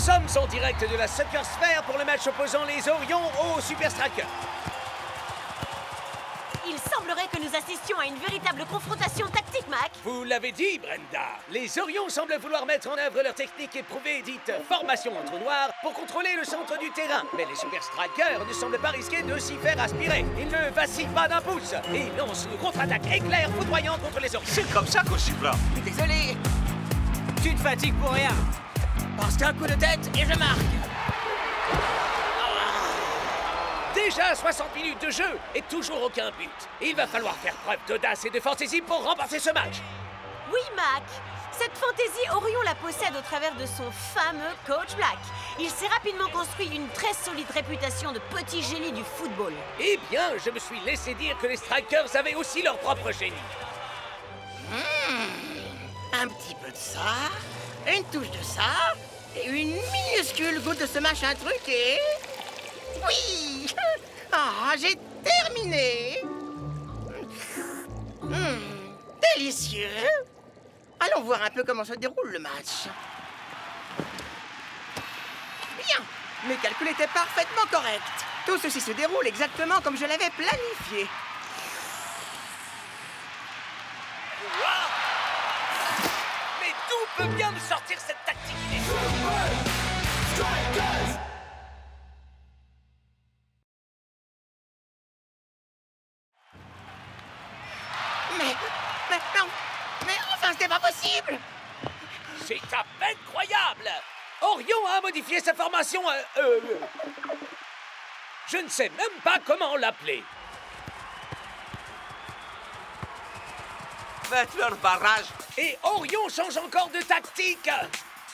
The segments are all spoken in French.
sommes en direct de la Soccer Sphere pour le match opposant les Orions aux Super Strikers. Il semblerait que nous assistions à une véritable confrontation tactique, Mac. Vous l'avez dit, Brenda. Les Orions semblent vouloir mettre en œuvre leur technique éprouvée dite formation en trou noir pour contrôler le centre du terrain. Mais les Super Strikers ne semblent pas risquer de s'y faire aspirer. Ils ne vacillent pas d'un pouce et lancent une contre-attaque éclair foudroyante contre les Orions. C'est comme ça qu'on siffle. Désolé. Tu te fatigues pour rien. Parce qu'un coup de tête et je marque. Déjà 60 minutes de jeu et toujours aucun but. Il va falloir faire preuve d'audace et de fantaisie pour remporter ce match. Oui, Mac. Cette fantaisie, Orion la possède au travers de son fameux coach Black. Il s'est rapidement construit une très solide réputation de petit génie du football. Eh bien, je me suis laissé dire que les Strikers avaient aussi leur propre génie. Un petit peu de ça, une touche de ça, et une minuscule goutte de ce machin truqué. Oui! Ah, j'ai terminé! Délicieux! Allons voir un peu comment se déroule le match. Bien! Mes calculs étaient parfaitement corrects. Tout ceci se déroule exactement comme je l'avais planifié. Mais d'où peut bien me sortir cette tactique? Mais enfin, c'était pas possible! C'est à peine croyable! Orion a modifié sa formation. Je ne sais même pas comment l'appeler. Faites leur barrage. Et Orion change encore de tactique.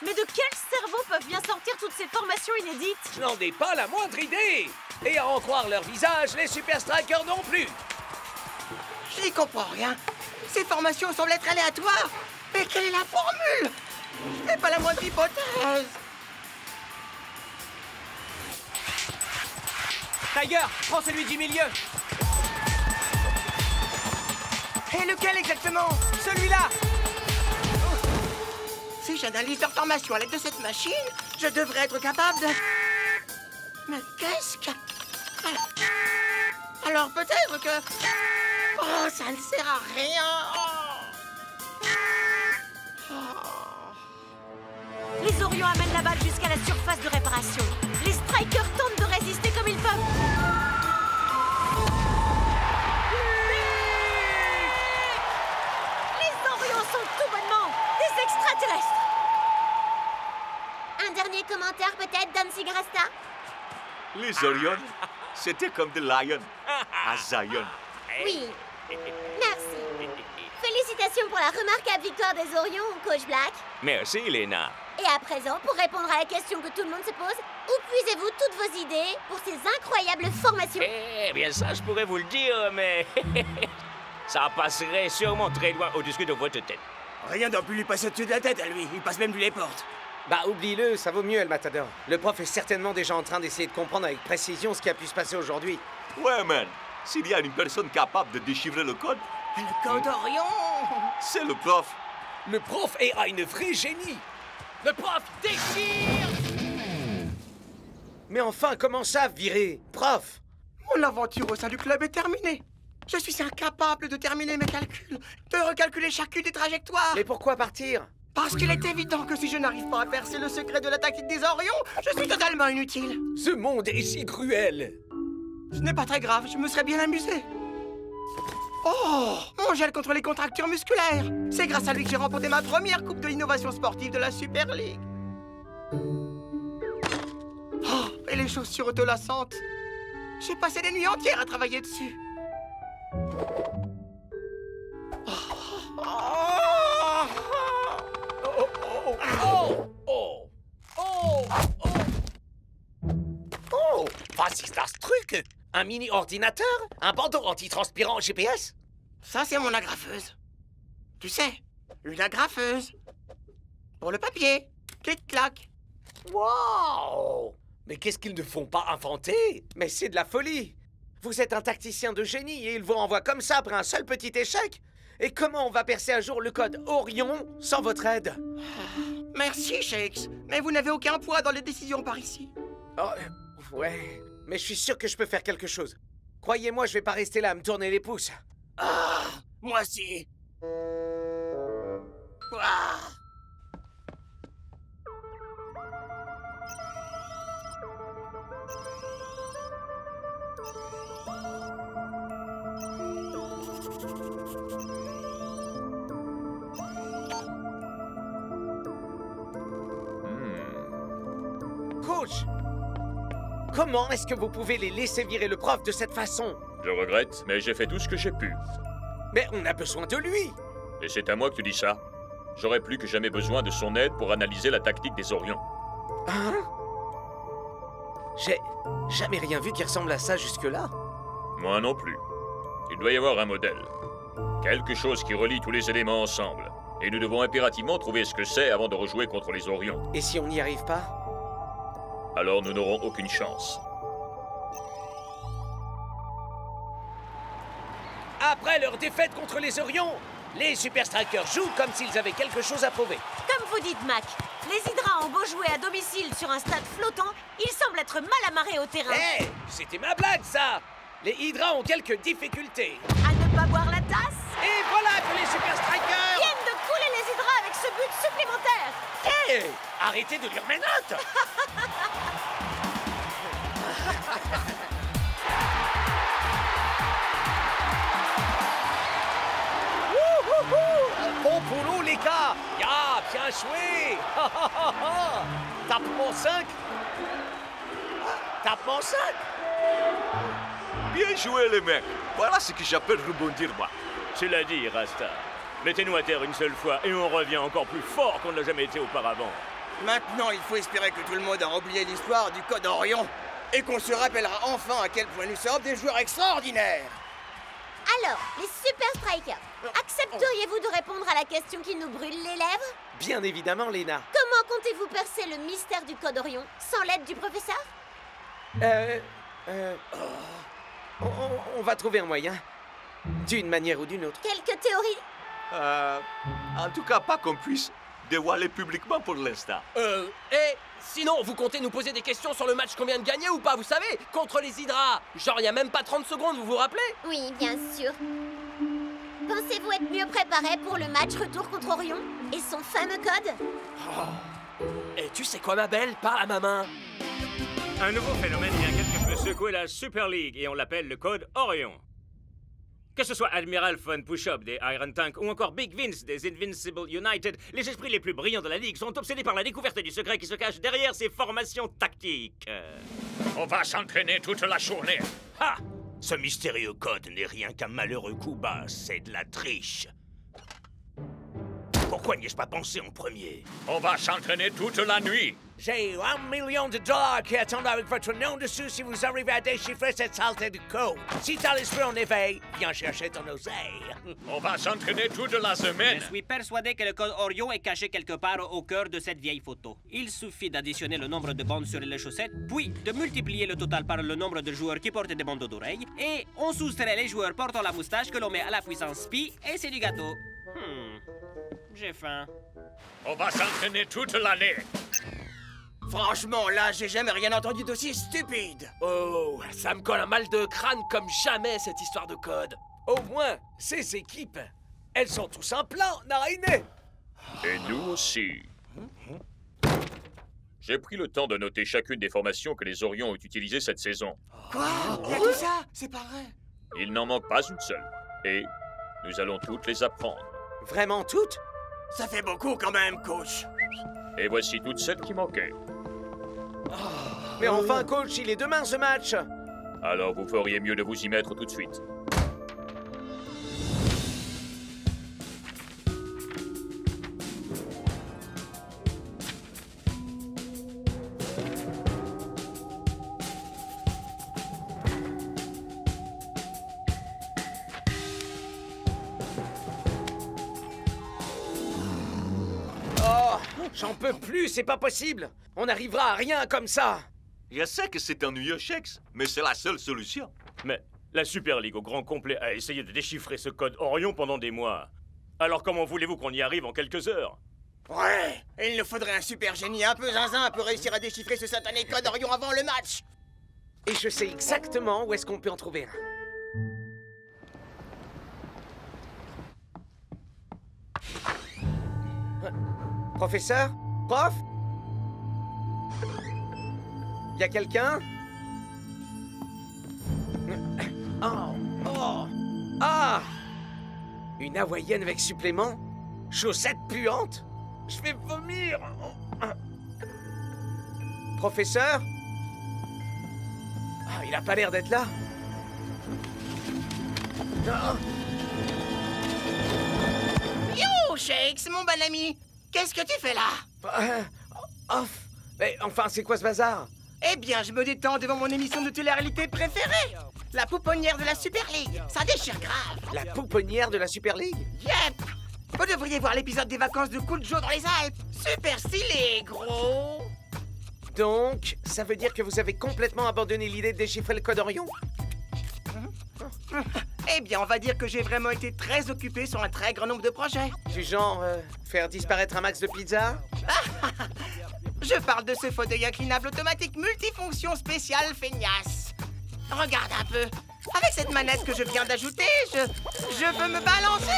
Mais de quel cerveau peuvent bien sortir toutes ces formations inédites? Je n'en ai pas la moindre idée. Et à en croire leur visage, les Super Strikers non plus. Je n'y comprends rien. Ces formations semblent être aléatoires. Mais quelle est la formule? Je n'ai pas la moindre hypothèse. Tiger, prends celui du milieu. Et lequel exactement? Celui-là. Si j'analyse leur formation à l'aide de cette machine, je devrais être capable de... Mais qu'est-ce que... Alors peut-être que... Oh, ça ne sert à rien. Les Orions amènent la balle jusqu'à la surface de réparation. Les Strikers tentent de résister comme ils peuvent. Les Orions sont tout bonnement des extraterrestres. Un dernier commentaire peut-être, Danzig Rasta? Les Orions, c'était comme des lions à Zion. Oui. Merci. Félicitations pour la remarquable victoire des Orions, Coach Black. Merci, Elena. Et à présent, pour répondre à la question que tout le monde se pose, où puisez-vous toutes vos idées pour ces incroyables formations? Eh bien, ça, je pourrais vous le dire, mais ça passerait sûrement très loin au-dessus de votre tête. Rien ne doit plus lui passer au-dessus de la tête à lui. Il passe même plus les portes. Bah, oublie-le, ça vaut mieux, El Matador. Le prof est certainement déjà en train d'essayer de comprendre avec précision ce qui a pu se passer aujourd'hui. Ouais, man. S'il y a une personne capable de déchiffrer le code, Le code Orion! c'est le prof. Le prof a une vraie génie. Le prof déchire. Mais enfin, comment ça, virer? Prof! Mon aventure au sein du club est terminée. Je suis incapable de terminer mes calculs, de recalculer chacune des trajectoires. Mais pourquoi partir? Parce qu'il est évident que si je n'arrive pas à percer le secret de la tactique des Orions, je suis totalement inutile. Ce monde est si cruel. Ce n'est pas très grave, je me serais bien amusé. Oh, mon gel contre les contractures musculaires. C'est grâce à lui que j'ai remporté ma première coupe de l'innovation sportive de la Super League. Oh, et les chaussures autolassantes. J'ai passé des nuits entières à travailler dessus. Oh, voici ça, ce truc. Un mini-ordinateur? Un bandeau antitranspirant GPS? Ça, c'est mon agrafeuse. Tu sais, une agrafeuse. Pour le papier. Clic-clac. Wow! Mais qu'est-ce qu'ils ne font pas inventer? Mais c'est de la folie! Vous êtes un tacticien de génie et il vous renvoie comme ça après un seul petit échec? Et comment on va percer un jour le code Orion sans votre aide? Merci, Shakes. Mais vous n'avez aucun poids dans les décisions par ici. Oh, ouais. Mais je suis sûr que je peux faire quelque chose. Croyez-moi, je vais pas rester là à me tourner les pouces. Ah, moi aussi. Ah. Coach! Comment est-ce que vous pouvez les laisser virer le prof de cette façon? Je regrette, mais j'ai fait tout ce que j'ai pu. Mais on a besoin de lui! Et c'est à moi que tu dis ça? J'aurais plus que jamais besoin de son aide pour analyser la tactique des Orions. Hein? J'ai jamais rien vu qui ressemble à ça jusque-là. Moi non plus. Il doit y avoir un modèle. Quelque chose qui relie tous les éléments ensemble. Et nous devons impérativement trouver ce que c'est avant de rejouer contre les Orions. Et si on n'y arrive pas? Alors nous n'aurons aucune chance. Après leur défaite contre les Orions, les Super Strikers jouent comme s'ils avaient quelque chose à prouver. Comme vous dites, Mac, les Hydras ont beau jouer à domicile sur un stade flottant, ils semblent être mal amarrés au terrain. Hé, c'était ma blague, ça! Les Hydras ont quelques difficultés. À ne pas boire la tasse, Et voilà que les Super Strikers... viennent de couler les Hydras avec ce but supplémentaire. Hé, arrêtez de lire mes notes! Un bon boulot, les gars! Ya, bien joué! Tapement 5! Tapement 5! Bien joué, les mecs. Voilà ce que j'appelle rebondir, moi. Tu l'as dit, Rasta. Mettez-nous à terre une seule fois et on revient encore plus fort qu'on ne l'a jamais été auparavant. Maintenant, il faut espérer que tout le monde a oublié l'histoire du Code Orion et qu'on se rappellera enfin à quel point nous sommes des joueurs extraordinaires. Alors, les Super Strikers, accepteriez-vous de répondre à la question qui nous brûle les lèvres? Bien évidemment, Lena. Comment comptez-vous percer le mystère du Code Orion sans l'aide du professeur? On va trouver un moyen. D'une manière ou d'une autre. Quelques théories? En tout cas, pas qu'on puisse dévoiler publiquement pour l'instant. Et sinon, vous comptez nous poser des questions sur le match qu'on vient de gagner ou pas, vous savez? Contre les Hydras. Genre, il y a même pas 30 secondes, vous vous rappelez? Oui, bien sûr. Pensez-vous être mieux préparé pour le match retour contre Orion et son fameux code? Et tu sais quoi, ma belle? Parle à ma main. Un nouveau phénomène vient quelque peu secouer la Super League et on l'appelle le Code Orion. Que ce soit Admiral Von Push-Up des Iron Tank ou encore Big Vince des Invincible United, les esprits les plus brillants de la Ligue sont obsédés par la découverte du secret qui se cache derrière ces formations tactiques. On va s'entraîner toute la journée. Ha! Ce mystérieux code n'est rien qu'un malheureux coup bas, c'est de la triche. Pourquoi n'y ai-je pas pensé en premier? On va s'entraîner toute la nuit. J'ai $1 million qui attendent avec votre nom dessus si vous arrivez à déchiffrer cette saleté de code. Si t'as l'esprit en éveil, viens chercher ton oseille. On va s'entraîner toute la semaine. Je suis persuadé que le code Orion est caché quelque part au cœur de cette vieille photo. Il suffit d'additionner le nombre de bandes sur les chaussettes, puis de multiplier le total par le nombre de joueurs qui portent des bandeaux d'oreilles, et on soustrait les joueurs portant la moustache que l'on met à la puissance pi, et c'est du gâteau. J'ai faim. On va s'entraîner toute l'année. Franchement, là, j'ai jamais rien entendu d'aussi stupide. Oh, ça me colle un mal de crâne comme jamais, cette histoire de code. Au moins, ces équipes, elles sont tous un plan, Narainé. Et nous aussi. J'ai pris le temps de noter chacune des formations que les Orions ont utilisées cette saison. Quoi? Il y a tout ça? C'est pas vrai. Il n'en manque pas une seule. Et nous allons toutes les apprendre. Vraiment toutes? Ça fait beaucoup quand même, coach. Et voici toutes celles qui manquaient. Mais enfin, coach, il est demain ce match. Alors vous feriez mieux de vous y mettre tout de suite. J'en peux plus, c'est pas possible. On n'arrivera à rien comme ça. Je sais que c'est ennuyeux, Shakes, mais c'est la seule solution. Mais la Super League au grand complet a essayé de déchiffrer ce code Orion pendant des mois. Alors comment voulez-vous qu'on y arrive en quelques heures? Ouais, il nous faudrait un super génie un peu zinzin pour réussir à déchiffrer ce satané code Orion avant le match. Et je sais exactement où est-ce qu'on peut en trouver un. Professeur? Prof? Y a quelqu'un? Oh! Oh! Ah! Une hawaïenne avec supplément? Chaussettes puantes? Je vais vomir! Professeur? Ah, il a pas l'air d'être là. Ah. Yo, Shakes, mon bon ami! Qu'est-ce que tu fais là? Off! Mais enfin, c'est quoi ce bazar? Eh bien, je me détends devant mon émission de télé-réalité préférée! La pouponnière de la Super League! Ça déchire grave! La pouponnière de la Super League? Yep! Vous devriez voir l'épisode des vacances de Cool Joe dans les Alpes! Super stylé, gros! Donc, ça veut dire que vous avez complètement abandonné l'idée de déchiffrer le code Orion? Eh bien, on va dire que j'ai vraiment été très occupé sur un très grand nombre de projets. Du genre, faire disparaître un max de pizza? Je parle de ce fauteuil inclinable automatique multifonction spécial feignasse. Regarde un peu. Avec cette manette que je viens d'ajouter, je peux me balancer.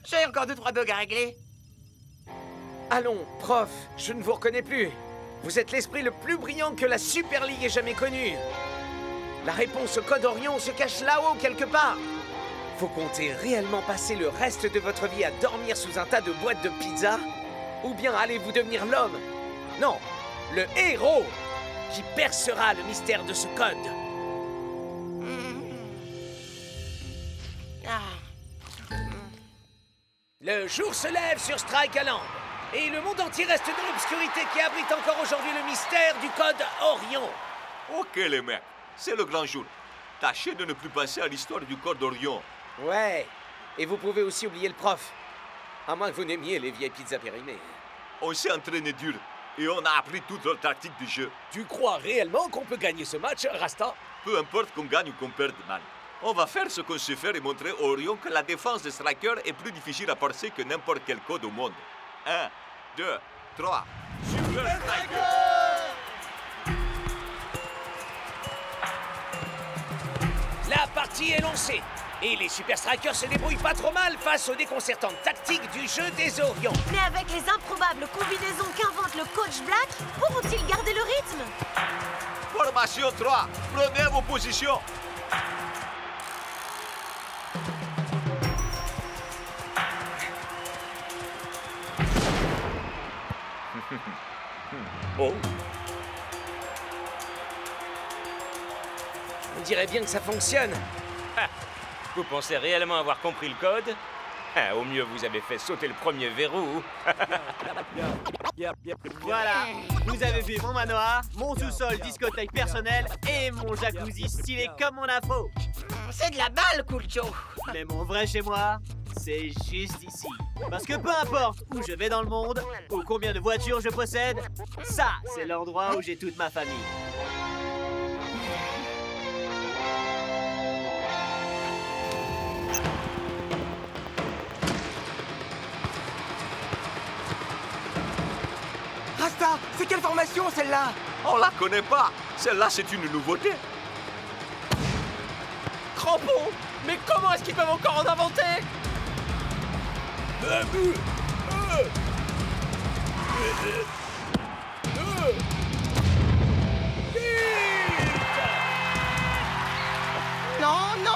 J'ai encore 2-3 bugs à régler. Allons, prof, je ne vous reconnais plus. Vous êtes l'esprit le plus brillant que la Super League ait jamais connu. La réponse au code Orion se cache là-haut quelque part. Vous comptez réellement passer le reste de votre vie à dormir sous un tas de boîtes de pizza? Ou bien allez-vous devenir l'homme? Non, le héros qui percera le mystère de ce code. Le jour se lève sur Strike Island. Et le monde entier reste dans l'obscurité qui abrite encore aujourd'hui le mystère du code Orion. Ok les mecs, c'est le grand jour. Tâchez de ne plus passer à l'histoire du code Orion. Ouais, et vous pouvez aussi oublier le prof. À moins que vous n'aimiez les vieilles pizzas périmées. On s'est entraîné dur et on a appris toute la tactique du jeu. Tu crois réellement qu'on peut gagner ce match, Rasta? Peu importe qu'on gagne ou qu'on perde, man. On va faire ce qu'on sait faire et montrer au Orion que la défense de Striker est plus difficile à percer que n'importe quel code au monde. 1, 2, 3. Super Striker! La partie est lancée. Et les Super Strikers se débrouillent pas trop mal face aux déconcertantes tactiques du jeu des Orions. Mais avec les improbables combinaisons qu'invente le coach Black, pourront-ils garder le rythme? Formation 3, prenez vos positions. Oh, On dirait bien que ça fonctionne. Vous pensez réellement avoir compris le code? Au mieux, vous avez fait sauter le premier verrou. Voilà, vous avez vu mon manoir, mon sous-sol discothèque personnelle et mon jacuzzi stylé comme mon afro. C'est de la balle, Cool Joe. Mais mon vrai chez moi, c'est juste ici. Parce que peu importe où je vais dans le monde, ou combien de voitures je possède, ça, c'est l'endroit où j'ai toute ma famille. Rasta, c'est quelle formation celle-là? On la connaît pas. Celle-là, c'est une nouveauté. Crampons! Mais comment est-ce qu'ils peuvent encore en inventer? Non, non,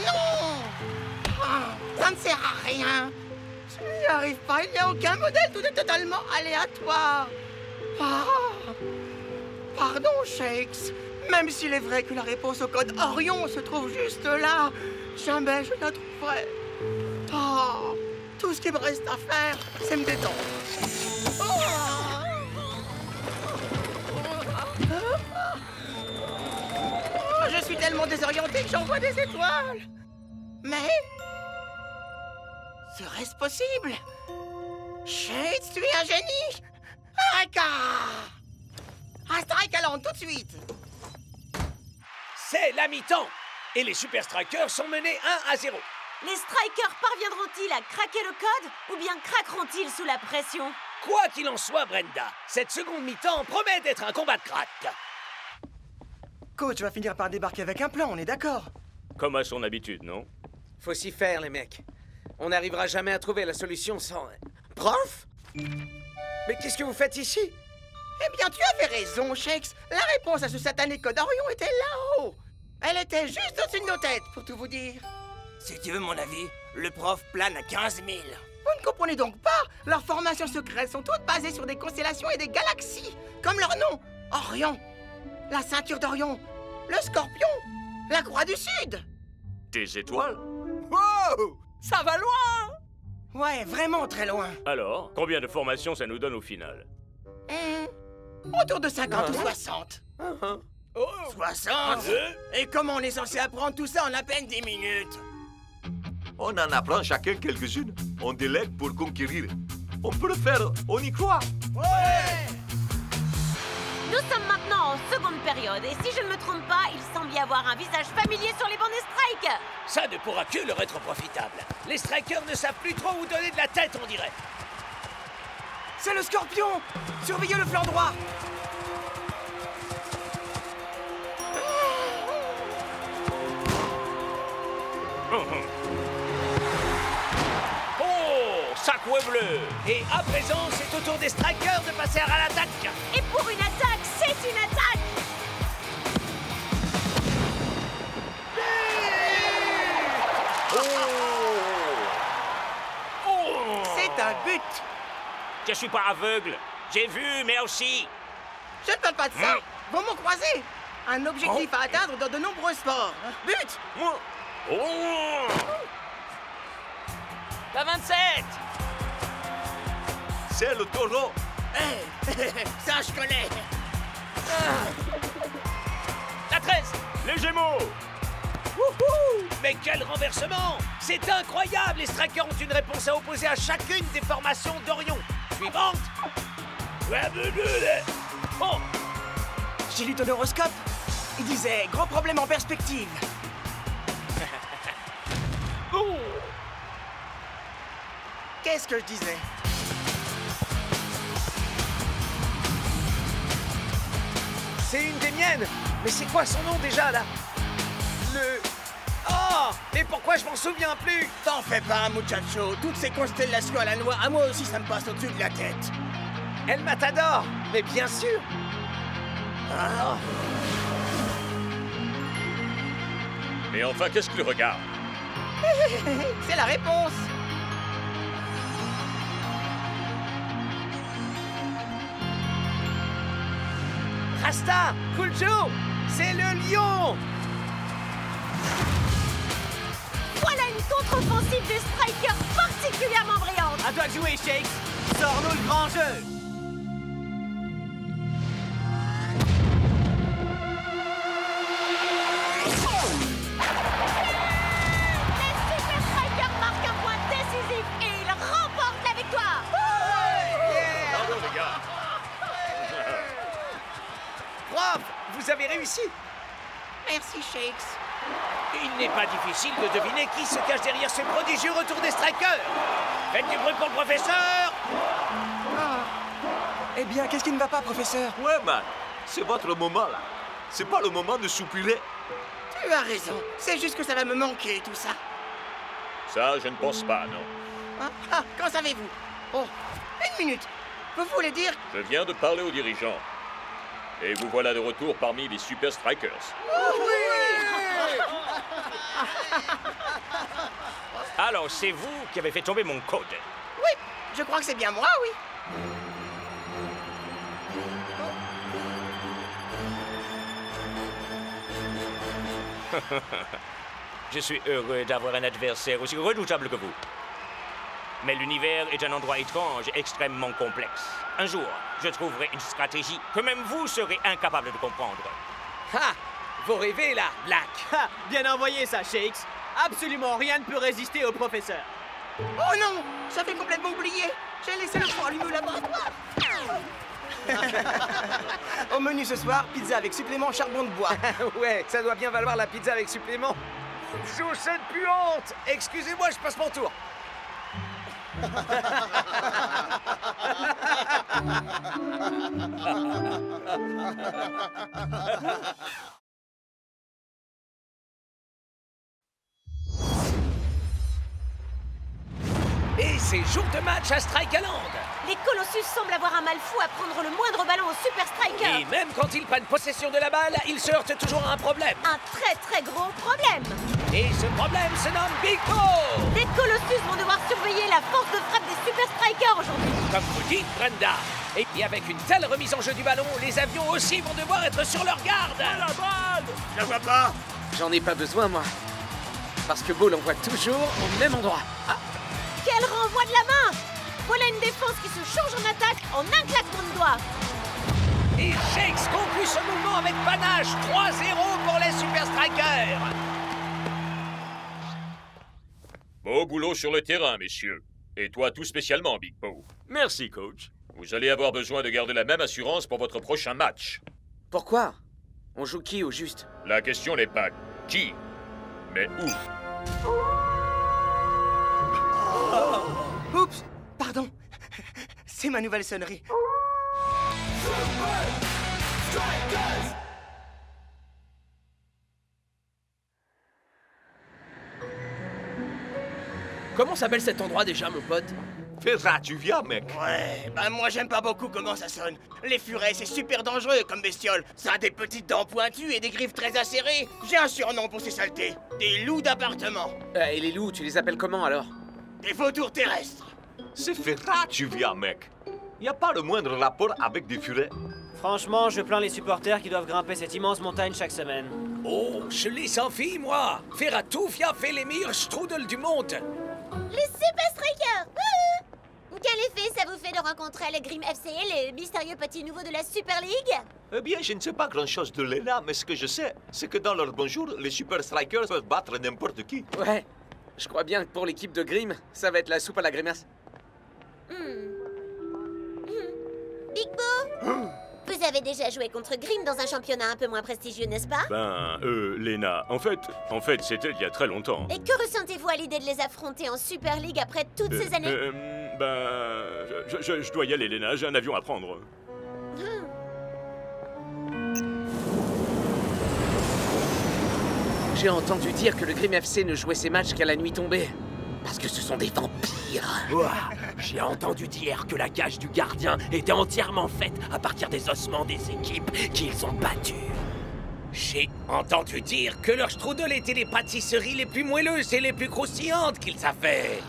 non! Ça ne sert à rien. Je n'y arrive pas, il n'y a aucun modèle, tout est totalement aléatoire. Pardon, Shakes. Même s'il est vrai que la réponse au code Orion se trouve juste là, jamais je la trouverai. Tout ce qui me reste à faire, c'est me détendre. Je suis tellement désorienté que j'en vois des étoiles. Mais... serait-ce possible? Shades, tu es un génie! Arrêta! À Strike Island, tout de suite! C'est la mi-temps. Et les Super Strikers sont menés 1-0. Les Strikers parviendront-ils à craquer le code ou bien craqueront-ils sous la pression? Quoi qu'il en soit, Brenda, cette seconde mi-temps promet d'être un combat de crack. Coach va finir par débarquer avec un plan, on est d'accord? Comme à son habitude, non? Faut s'y faire, les mecs. On n'arrivera jamais à trouver la solution sans... Prof? Mais qu'est-ce que vous faites ici? Eh bien, tu avais raison, Shakes. La réponse à ce satané code Orion était là-haut. Elle était juste au-dessus de nos têtes, pour tout vous dire. Si tu veux mon avis, le prof plane à 15 000. Vous ne comprenez donc pas? Leurs formations secrètes sont toutes basées sur des constellations et des galaxies. Comme leur nom, Orion. La ceinture d'Orion. Le scorpion. La croix du Sud. Des étoiles? Wow! Ça va loin! Ouais, vraiment très loin. Alors, combien de formations ça nous donne au final? Autour de 50 ou 60. 60? Et comment on est censé apprendre tout ça en à peine 10 minutes? On en apprend chacun quelques-unes. On délègue pour conquérir. On peut le faire, on y croit. Ouais! Nous sommes maintenant en seconde période et si je ne me trompe pas, il semble y avoir un visage familier sur les bancs des Strikers. Ça ne pourra que leur être profitable. Les Strikers ne savent plus trop où donner de la tête, on dirait. C'est le scorpion! Surveillez le flanc droit! Oh, sacre bleu! Et à présent, c'est au tour des Strikers de passer à l'attaque. Et pour une attaque, c'est une attaque! C'est un but! Je suis pas aveugle. J'ai vu, merci. Je ne parle pas de ça! Vos mots croisés! Un objectif à atteindre dans de nombreux sports. But! Oh! La 27! C'est le taureau. Ça, je connais! La 13! Les Gémeaux! Wouhou! Mais quel renversement! C'est incroyable! Les Strikers ont une réponse à opposer à chacune des formations d'Orion. Suivante! Oh! J'ai lu ton horoscope. Il disait gros problème en perspective. Qu'est-ce que je disais? C'est une des miennes. Mais c'est quoi son nom déjà, là? Oh! Mais pourquoi je m'en souviens plus? T'en fais pas, muchacho. Toutes ces constellations à la noix, à moi aussi, ça me passe au-dessus de la tête. El Matador. Mais bien sûr. Ah. Mais enfin, qu'est-ce qu'il regarde? C'est la réponse. Rasta! Cool Joe! C'est le lion! Voilà une contre-offensive des Strikers particulièrement brillante! À toi de jouer, Shakes. Sors-nous le grand jeu. Les Super Strikers marquent un point décisif et ils remportent la victoire! Bravo, les gars! Prof, vous avez réussi! Merci, Shakes. Il n'est pas difficile de deviner qui se cache derrière ce prodigieux retour des Strikers. Faites du bruit pour le professeur! Eh bien, qu'est-ce qui ne va pas, professeur? Ouais, man. C'est votre moment, là. C'est pas le moment de soupirer. Tu as raison. C'est juste que ça va me manquer, tout ça. Ça, je ne pense pas, non. Qu'en savez-vous? Oh, une minute. Vous voulez dire... Je viens de parler aux dirigeants. Et vous voilà de retour parmi les Super Strikers. Alors, c'est vous qui avez fait tomber mon code. Oui, je crois que c'est bien moi, oui. Je suis heureux d'avoir un adversaire aussi redoutable que vous. Mais l'univers est un endroit étrange et extrêmement complexe. Un jour, je trouverai une stratégie que même vous serez incapable de comprendre. Ha! Vous rêvez, là, Black! Ha! Bien envoyé, ça, Shakes. Absolument rien ne peut résister au professeur. Oh non, j'avais complètement oublié. J'ai laissé le fond allumé au laboratoire. Au menu ce soir, pizza avec supplément charbon de bois. Ouais, ça doit bien valoir la pizza avec supplément. Chaussette puante! Excusez-moi, je passe mon tour. Et c'est jour de match à Strikeland. Les Colossus semblent avoir un mal fou à prendre le moindre ballon au Super Striker. Et même quand ils prennent possession de la balle, ils se heurtent toujours à un problème. Un très très gros problème. Et ce problème se nomme Big Bo. Les Colossus vont devoir surveiller la force de frappe des Super Strikers aujourd'hui. Comme vous dites, Brenda. Et puis avec une telle remise en jeu du ballon, les avions aussi vont devoir être sur leur garde. La balle! Je la vois pas! J'en ai pas besoin, moi. Parce que Bo l'envoie toujours au même endroit. Ah. Quel renvoi de la main! Voilà une défense qui se change en attaque en un claquement de doigts. Et Shakes conclut ce mouvement avec panache. 3-0 pour les Super Strikers. Beau boulot sur le terrain, messieurs. Et toi tout spécialement, Big Bo. Merci, coach. Vous allez avoir besoin de garder la même assurance pour votre prochain match. Pourquoi? On joue qui au juste? La question n'est pas qui, mais où. Oups, pardon. C'est ma nouvelle sonnerie. Comment s'appelle cet endroit déjà, mon pote? Ferrat, tu viens, mec. Ouais, bah moi j'aime pas beaucoup comment ça sonne. Les furets, c'est super dangereux comme bestiole. Ça a des petites dents pointues et des griffes très acérées. J'ai un surnom pour ces saletés. Des loups d'appartement. Et les loups, tu les appelles comment alors? Des vautours terrestres. C'est Ferrat, tu viens, mec. Y a pas le moindre rapport avec des furets. Franchement, je plains les supporters qui doivent grimper cette immense montagne chaque semaine. Oh, je les sans fille, moi. Ferratufia fait les meilleurs strudels du monde. Les Super Strikers! Quel effet ça vous fait de rencontrer le Grim FC, le mystérieux petit nouveau de la Super League? Eh bien, je ne sais pas grand-chose de Lena, mais ce que je sais, c'est que dans leur bonjour, les Super Strikers peuvent battre n'importe qui. Ouais, je crois bien que pour l'équipe de Grim, ça va être la soupe à la grimace. Big Bo? Vous avez déjà joué contre Grim dans un championnat un peu moins prestigieux, n'est-ce pas? Lena, en fait, c'était il y a très longtemps. Et que ressentez-vous à l'idée de les affronter en Super League après toutes ces années? Je dois y aller, Lena, j'ai un avion à prendre. J'ai entendu dire que le Grim FC ne jouait ses matchs qu'à la nuit tombée. Parce que ce sont des vampires. Ouah, j'ai entendu dire que la cage du gardien était entièrement faite à partir des ossements des équipes qu'ils ont battues. J'ai entendu dire que leur strudel était les pâtisseries les plus moelleuses et les plus croustillantes qu'ils savaient.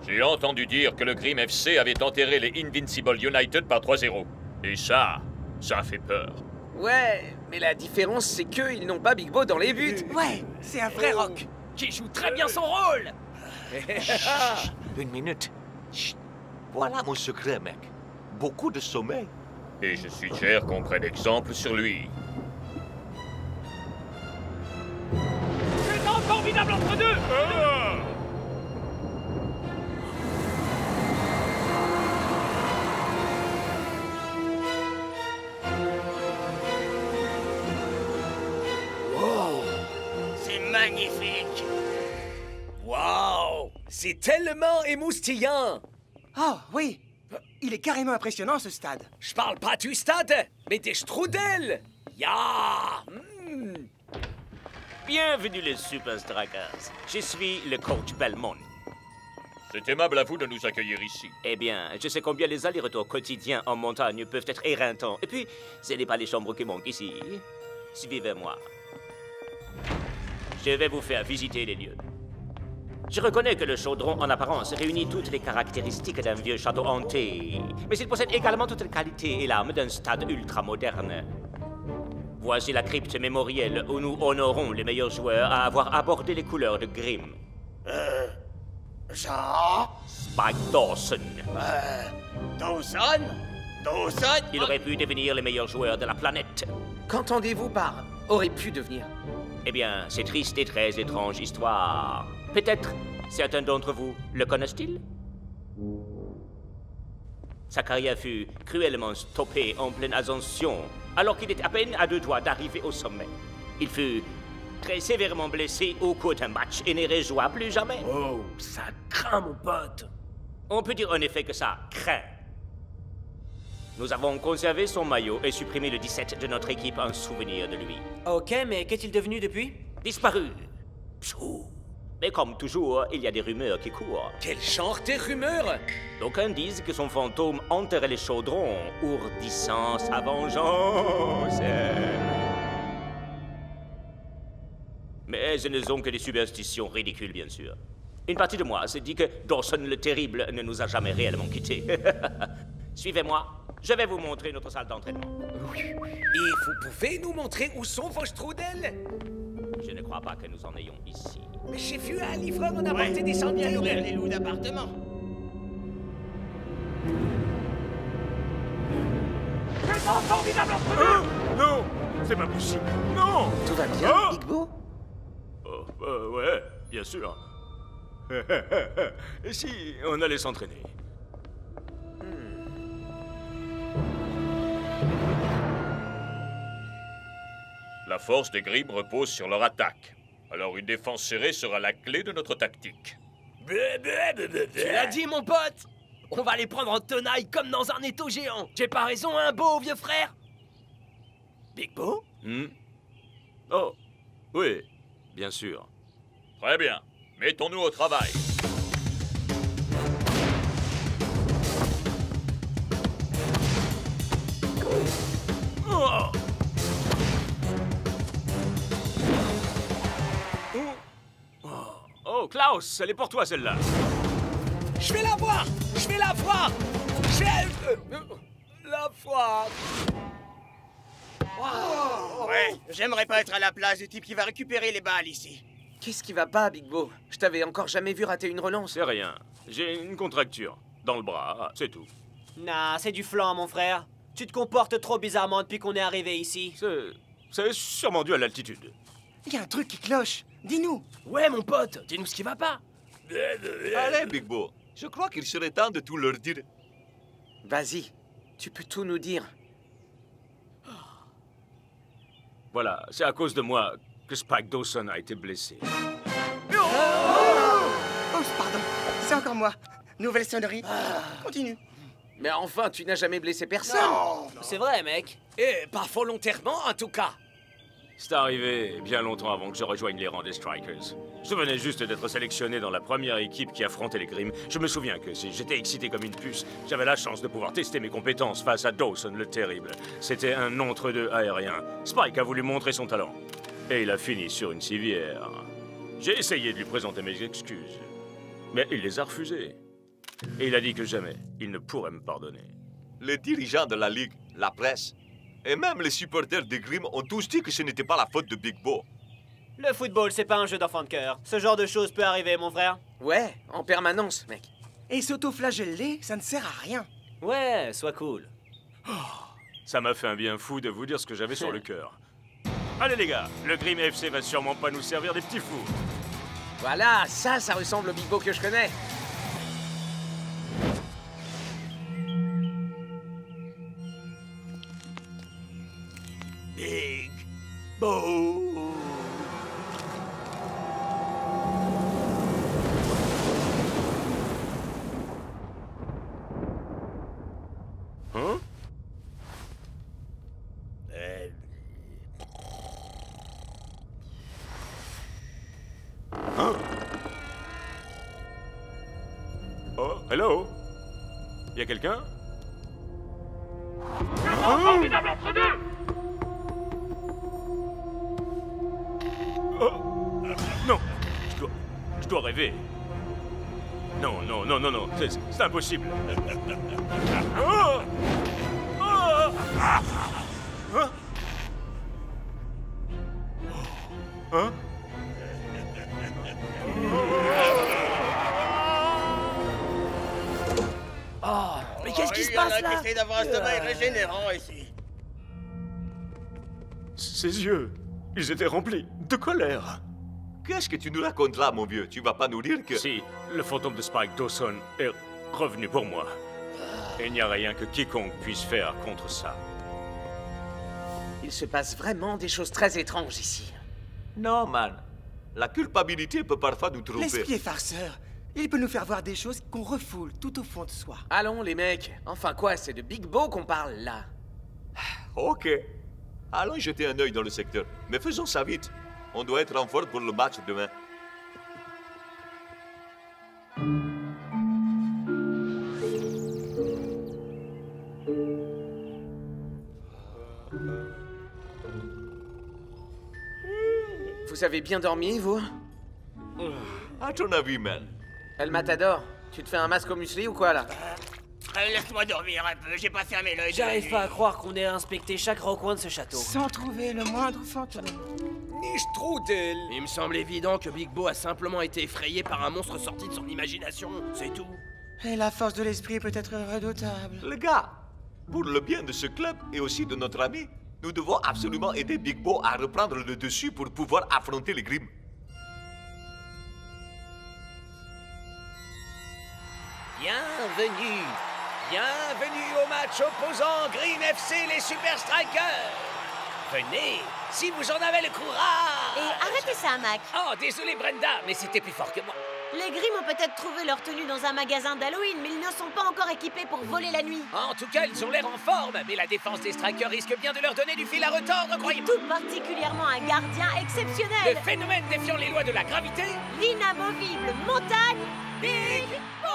J'ai entendu dire que le Grim FC avait enterré les Invincible United par 3-0. Et ça fait peur. Ouais, mais la différence, c'est qu'ils n'ont pas Big Bo dans les buts. Ouais, c'est un vrai rock. Qui joue très bien son rôle. Chut, une minute. Chut. Voilà mon secret, mec. Beaucoup de sommeil. Et je suggère qu'on prenne exemple sur lui. C'est un formidable entre deux! C'est magnifique. Waouh! C'est tellement émoustillant! Oh, oui. Il est carrément impressionnant, ce stade. Je parle pas du stade, mais des strudels! Ya! Bienvenue les Super Strikers. Je suis le coach Belmont. C'est aimable à vous de nous accueillir ici. Eh bien, je sais combien les allers-retours quotidiens en montagne peuvent être éreintants. Et puis, ce n'est pas les chambres qui manquent ici. Suivez-moi. Je vais vous faire visiter les lieux. Je reconnais que le chaudron, en apparence, réunit toutes les caractéristiques d'un vieux château hanté. Mais il possède également toutes les qualités et l'âme d'un stade ultra-moderne. Voici la crypte mémorielle où nous honorons les meilleurs joueurs à avoir abordé les couleurs de Grim. Jean? Spike Dawson. Dawson? Dawson? Il aurait pu devenir les meilleurs joueurs de la planète. Qu'entendez-vous par aurait pu devenir? Eh bien, c'est triste et très étrange histoire. Peut-être certains d'entre vous le connaissent-ils? Sa carrière fut cruellement stoppée en pleine ascension, alors qu'il était à peine à 2 doigts d'arriver au sommet. Il fut très sévèrement blessé au cours d'un match et ne rejoue plus jamais. Oh, ça craint, mon pote. On peut dire en effet que ça craint. Nous avons conservé son maillot et supprimé le 17 de notre équipe en souvenir de lui. Ok, mais qu'est-il devenu depuis? Disparu. Pshou. Mais comme toujours, il y a des rumeurs qui courent. Quel genre de rumeurs? D'aucuns disent que son fantôme enterrait les chaudrons, ourdissant sa vengeance. Mais ce ne sont que des superstitions ridicules, bien sûr. Une partie de moi se dit que Dawson le Terrible ne nous a jamais réellement quittés. Suivez-moi, je vais vous montrer notre salle d'entraînement. Et vous pouvez nous montrer où sont vos strudels? Je ne crois pas que nous en ayons ici. Mais j'ai vu un livreur en apporter des centaines. Nourrir les loups d'appartement. Non, c'est pas possible. Non. Tout va bien, Ah Big Bo? Oh, ouais, bien sûr. Et si on allait s'entraîner? La force des Grimm repose sur leur attaque. Alors une défense serrée sera la clé de notre tactique. Tu l'as dit, mon pote. On va les prendre en tenaille comme dans un étau géant. J'ai pas raison, hein, Beau, vieux frère? Big Bo? Oh, oui, bien sûr. Très bien. Mettons-nous au travail. Oh, Klaus, elle est pour toi, celle-là. Je vais la voir! Je vais la voir! Je vais... la voir! Ouais, j'aimerais pas être à la place du type qui va récupérer les balles ici. Qu'est-ce qui va pas, Big Bo? Je t'avais encore jamais vu rater une relance. C'est rien. J'ai une contracture dans le bras, c'est tout. Nah, c'est du flan, mon frère. Tu te comportes trop bizarrement depuis qu'on est arrivé ici. C'est sûrement dû à l'altitude. Il y a un truc qui cloche. Dis-nous. Ouais, mon pote, dis-nous ce qui va pas. Allez, Big Bo. Je crois qu'il serait temps de tout leur dire. Vas-y, tu peux tout nous dire. Voilà, c'est à cause de moi que Spike Dawson a été blessé. Oh, pardon. C'est encore moi. Nouvelle sonnerie. Continue. Mais enfin, tu n'as jamais blessé personne. Non. C'est vrai, mec. Et pas volontairement, en tout cas. C'est arrivé bien longtemps avant que je rejoigne les rangs des Strikers. Je venais juste d'être sélectionné dans la première équipe qui affrontait les Grimm. Je me souviens que si j'étais excité comme une puce, j'avais la chance de pouvoir tester mes compétences face à Dawson le Terrible. C'était un entre-deux aérien. Spike a voulu montrer son talent. Et il a fini sur une civière. J'ai essayé de lui présenter mes excuses. Mais il les a refusées. Et il a dit que jamais il ne pourrait me pardonner. Les dirigeants de la Ligue, la presse, et même les supporters des Grimm ont tous dit que ce n'était pas la faute de Big Bo. Le football, c'est pas un jeu d'enfant de cœur. Ce genre de choses peut arriver, mon frère. Ouais, en permanence, mec. Et s'auto-flageller, ça ne sert à rien. Ouais, sois cool. Ça m'a fait un bien fou de vous dire ce que j'avais sur le cœur. Allez les gars, le Grimm FC va sûrement pas nous servir des petits fous. Voilà, ça ressemble au Big Bo que je connais. Big Bo. Hein? Hein? Oh, hello? Y a quelqu'un? Formidable entre deux! Oh. Non, je dois rêver. Non, non, non, non, non, c'est impossible. Oh. Oh. Hein? Hein? Oh, mais qu'est-ce qui se passe Il y en a là? qui essaient d'avoir un sommeil régénérant ici. Ses yeux, ils étaient remplis de colère. Qu'est-ce que tu nous racontes là, mon vieux? Tu vas pas nous dire que... Si, le fantôme de Spike Dawson est revenu pour moi. Et il n'y a rien que quiconque puisse faire contre ça. Il se passe vraiment des choses très étranges ici. Non, man. La culpabilité peut parfois nous tromper. L'esprit est farceur. Il peut nous faire voir des choses qu'on refoule tout au fond de soi. Allons, les mecs. Enfin quoi, c'est de Big Bo qu'on parle, là. Ok. Allons jeter un œil dans le secteur. Mais faisons ça vite. On doit être en forme pour le match demain. Vous avez bien dormi, vous? À ton avis, man? El Matador, tu te fais un masque au muesli ou quoi, là? Laisse-moi dormir un peu, j'ai pas fermé l'œil. J'arrive pas à croire qu'on ait inspecté chaque recoin de ce château. Sans trouver le moindre fantôme. Ni strudel. Il me semble évident que Big Bo a simplement été effrayé par un monstre sorti de son imagination, c'est tout. Et la force de l'esprit peut être redoutable. Les gars, pour le bien de ce club et aussi de notre ami, nous devons absolument aider Big Bo à reprendre le dessus pour pouvoir affronter les Grimm. Bienvenue. Bienvenue au match opposant Grimm FC les Super Strikers. Venez, si vous en avez le courage. Et arrêtez ça, Mac. Oh, désolé Brenda, mais c'était plus fort que moi. Les Grimm ont peut-être trouvé leur tenue dans un magasin d'Halloween, mais ils ne sont pas encore équipés pour voler la nuit. En tout cas, ils ont l'air en forme, mais la défense des Strikers risque bien de leur donner du fil à retordre, croyez-moi. Tout particulièrement un gardien Le exceptionnel. phénomène défiant les lois de la gravité, L'inamovible montagne. Big Bo.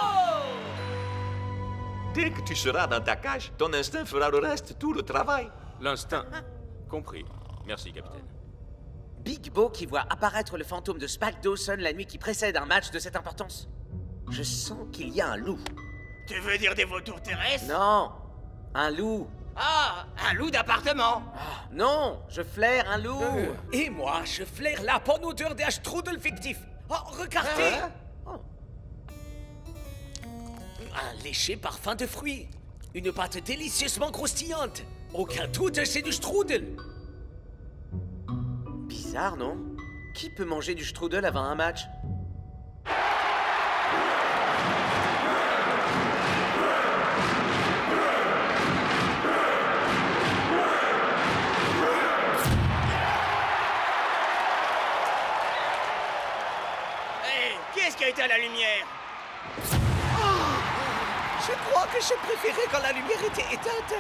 Dès que tu seras dans ta cage, ton instinct fera le reste, tout le travail. L'instinct. Compris. Merci, capitaine. Big Bo qui voit apparaître le fantôme de Spike Dawson la nuit qui précède un match de cette importance. Je sens qu'il y a un loup. Tu veux dire des vautours terrestres? Non, un loup. Ah, un loup d'appartement. Ah, non, je flaire un loup. Et moi, je flaire la bonne odeur d'un strudel fictif. Oh, regardez. Un léger parfum de fruits. Une pâte délicieusement croustillante. Aucun doute, c'est du strudel. Bizarre, non? Qui peut manger du strudel avant un match? Hé, qui est-ce qui a été à la lumière? Je crois que je préférais quand la lumière était éteinte.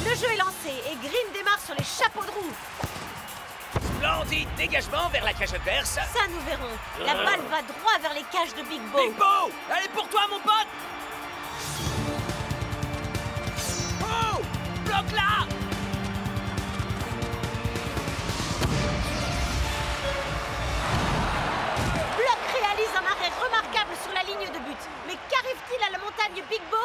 Le jeu est lancé et Grimm démarre sur les chapeaux de roue. Splendide dégagement vers la cage adverse. Ça, nous verrons. La balle va droit vers les cages de Big Bo. Big Bo, allez pour toi, mon pote. Oh, bloque-la. Block réalise un arrêt remarquable sur la ligne de but. Mais qu'arrive-t-il à la montagne Big Bo?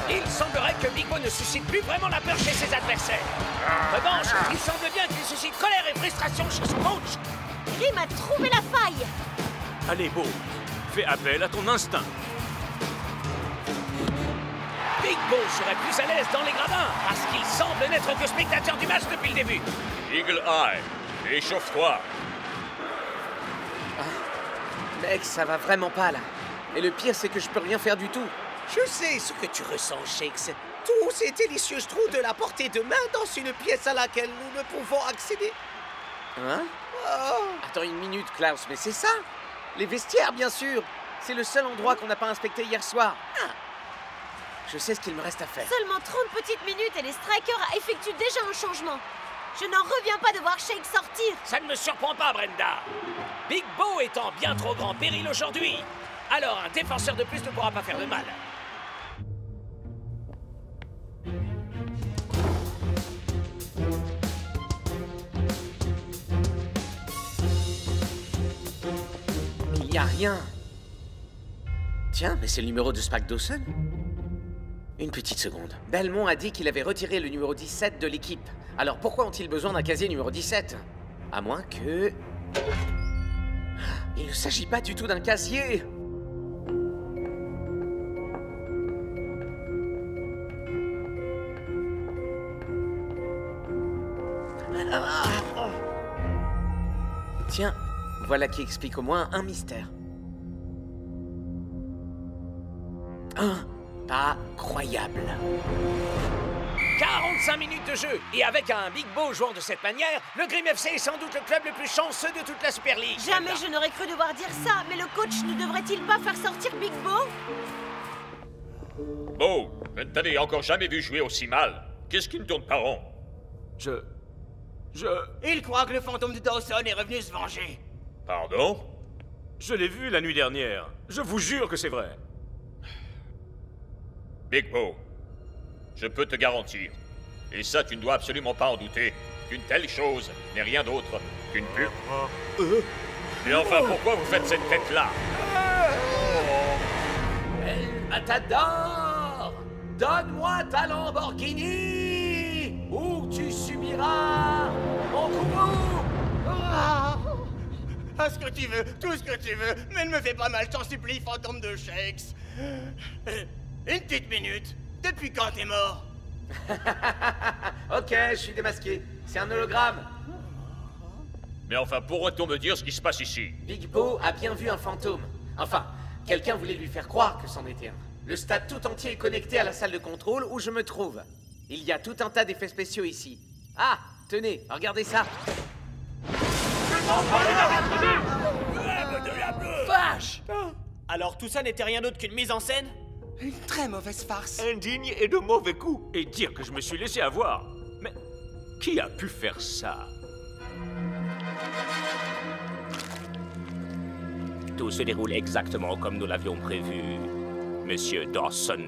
Il semblerait que Big Bo ne suscite plus vraiment la peur chez ses adversaires. En revanche, il semble bien qu'il suscite colère et frustration chez son coach. Grimm a trouvé la faille. Allez, Bo, fais appel à ton instinct. Big Bo serait plus à l'aise dans les gradins parce qu'il semble n'être que spectateur du match depuis le début. Eagle Eye, échauffe-toi. Mec, ça va vraiment pas, là. Et le pire, c'est que je peux rien faire du tout. Je sais ce que tu ressens, Shakes. Tous ces délicieux strudels à portée de main dans une pièce à laquelle nous ne pouvons accéder. Hein? Oh. Attends une minute, Klaus, mais c'est ça? Les vestiaires, bien sûr. C'est le seul endroit qu'on n'a pas inspecté hier soir. Ah. Je sais ce qu'il me reste à faire. Seulement 30 petites minutes et les Strikers effectuent déjà un changement. Je n'en reviens pas de voir Shake sortir. Ça ne me surprend pas, Brenda. Big Bo est en bien trop grand péril aujourd'hui. Alors un défenseur de plus ne pourra pas faire de mal. Il n'y a rien. Tiens, mais c'est le numéro de Spike Dawson. Une petite seconde. Belmont a dit qu'il avait retiré le numéro 17 de l'équipe. Alors pourquoi ont-ils besoin d'un casier numéro 17? À moins que... Il ne s'agit pas du tout d'un casier. Tiens, voilà qui explique au moins un mystère. Incroyable. 45 minutes de jeu. Et avec un Big Bo jouant de cette manière, le Grim FC est sans doute le club le plus chanceux de toute la Super League. Jamais je n'aurais cru devoir dire ça, mais le coach ne devrait-il pas faire sortir Big Bo? Bo, je ne t'avais encore jamais vu jouer aussi mal. Qu'est-ce qui ne tourne pas rond? Il croit que le fantôme de Dawson est revenu se venger. Pardon? Je l'ai vu la nuit dernière. Je vous jure que c'est vrai. Big Bo, je peux te garantir, et ça tu ne dois absolument pas en douter, qu'une telle chose n'est rien d'autre qu'une pure... Et enfin, pourquoi vous faites cette tête-là? El Matador, donne-moi ta Lamborghini, ou tu subiras mon coup. Ah, ce que tu veux, tout ce que tu veux, mais ne me fais pas mal, je t'en supplie, fantôme de Shakes. Une petite minute, depuis quand t'es mort? Ok, je suis démasqué. C'est un hologramme. Mais enfin, pourrait-on me dire ce qui se passe ici? Big Bo a bien vu un fantôme. Enfin, quelqu'un voulait lui faire croire que c'en était un. Le stade tout entier est connecté à la salle de contrôle où je me trouve. Il y a tout un tas d'effets spéciaux ici. Ah, tenez, regardez ça. Vache! Alors tout ça n'était rien d'autre qu'une mise en scène? Une très mauvaise farce. Indigne et de mauvais coups. Et dire que je me suis laissé avoir. Mais qui a pu faire ça? Tout se déroule exactement comme nous l'avions prévu, Monsieur Dawson.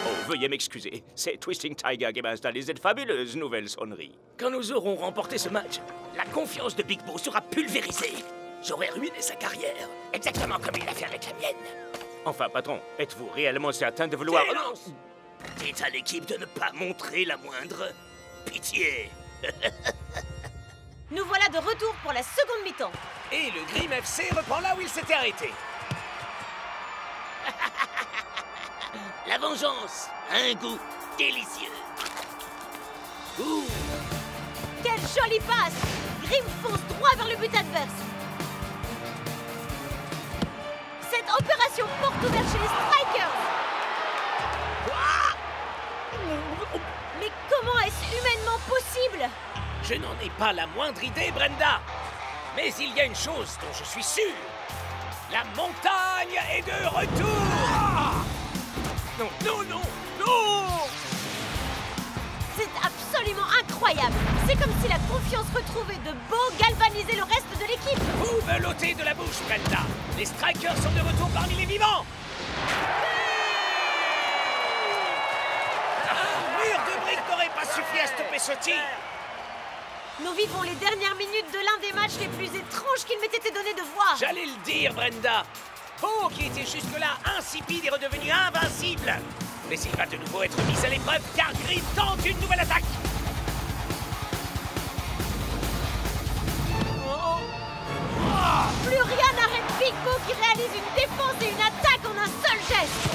Oh, veuillez m'excuser. C'est Twisting Tiger qui m'a installé cette fabuleuse nouvelle sonnerie. Quand nous aurons remporté ce match, la confiance de Big Bo sera pulvérisée. J'aurais ruiné sa carrière, exactement comme il a fait avec la mienne. Enfin, patron, êtes-vous réellement certain de vouloir... Silence! Dites à l'équipe de ne pas montrer la moindre pitié. Nous voilà de retour pour la seconde mi-temps. Et le Grim FC reprend là où il s'était arrêté. La vengeance a un goût délicieux. Ouh. Quelle jolie passe! Grim fonce droit vers le but adverse. Cette opération porte ouverte chez les Strikers. Mais comment est-ce humainement possible? Je n'en ai pas la moindre idée, Brenda. Mais il y a une chose dont je suis sûr. La montagne est de retour. Non, non, non, non! C'est absolument incroyable. C'est comme si la confiance retrouvée de Bo galvanisait le reste de l'équipe. Vous me l'ôtez de la bouche, Brenda. Les Strikers sont de retour parmi les vivants. Un mur de briques n'aurait pas suffi à stopper ce tir. Nous vivons les dernières minutes de l'un des matchs les plus étranges qu'il m'ait été donné de voir. J'allais le dire, Brenda. Bo, qui était jusque-là insipide, est redevenu invincible. Mais il va de nouveau être mis à l'épreuve car Grim tente une nouvelle attaque. Plus rien n'arrête Big Bo qui réalise une défense et une attaque en un seul geste.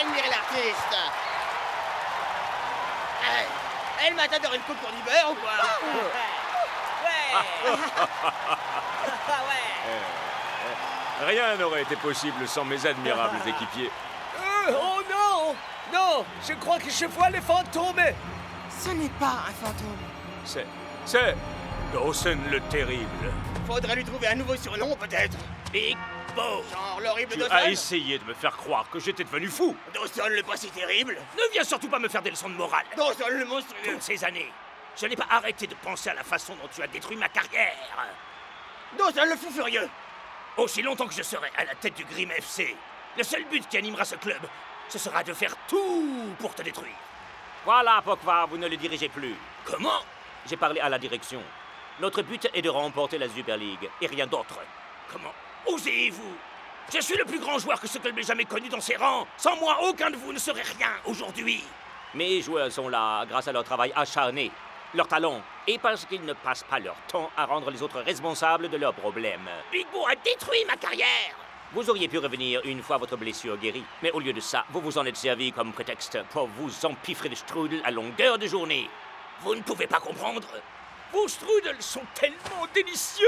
Admirez l'artiste. Elle m'a adoré une coupe pour du beurre ou quoi? Rien n'aurait été possible sans mes admirables équipiers. Oh non! Non! Je crois que je vois le fantôme! Ce n'est pas un fantôme. C'est Dawson le terrible. Faudrait lui trouver un nouveau surnom, peut-être. Big Bo. Genre l'horrible Tu Dawson. as essayé de me faire croire que j'étais devenu fou. Dawson le pas si terrible. Ne viens surtout pas me faire des leçons de morale. Dawson le monstrueux. Toutes ces années, je n'ai pas arrêté de penser à la façon dont tu as détruit ma carrière. Dawson le fou furieux. Aussi longtemps que je serai à la tête du Grim FC, le seul but qui animera ce club, ce sera de faire tout pour te détruire. Voilà, Pokvar, vous ne le dirigez plus. Comment? J'ai parlé à la direction. Notre but est de remporter la Super League, et rien d'autre. Comment osez-vous? Je suis le plus grand joueur que ce club ait jamais connu dans ses rangs. Sans moi, aucun de vous ne serait rien aujourd'hui. Mes joueurs sont là grâce à leur travail acharné, leur talent, et parce qu'ils ne passent pas leur temps à rendre les autres responsables de leurs problèmes. Big Bo a détruit ma carrière. Vous auriez pu revenir une fois votre blessure guérie, mais au lieu de ça, vous vous en êtes servi comme prétexte pour vous empiffrer de strudel à longueur de journée. Vous ne pouvez pas comprendre. Vos strudels sont tellement délicieux.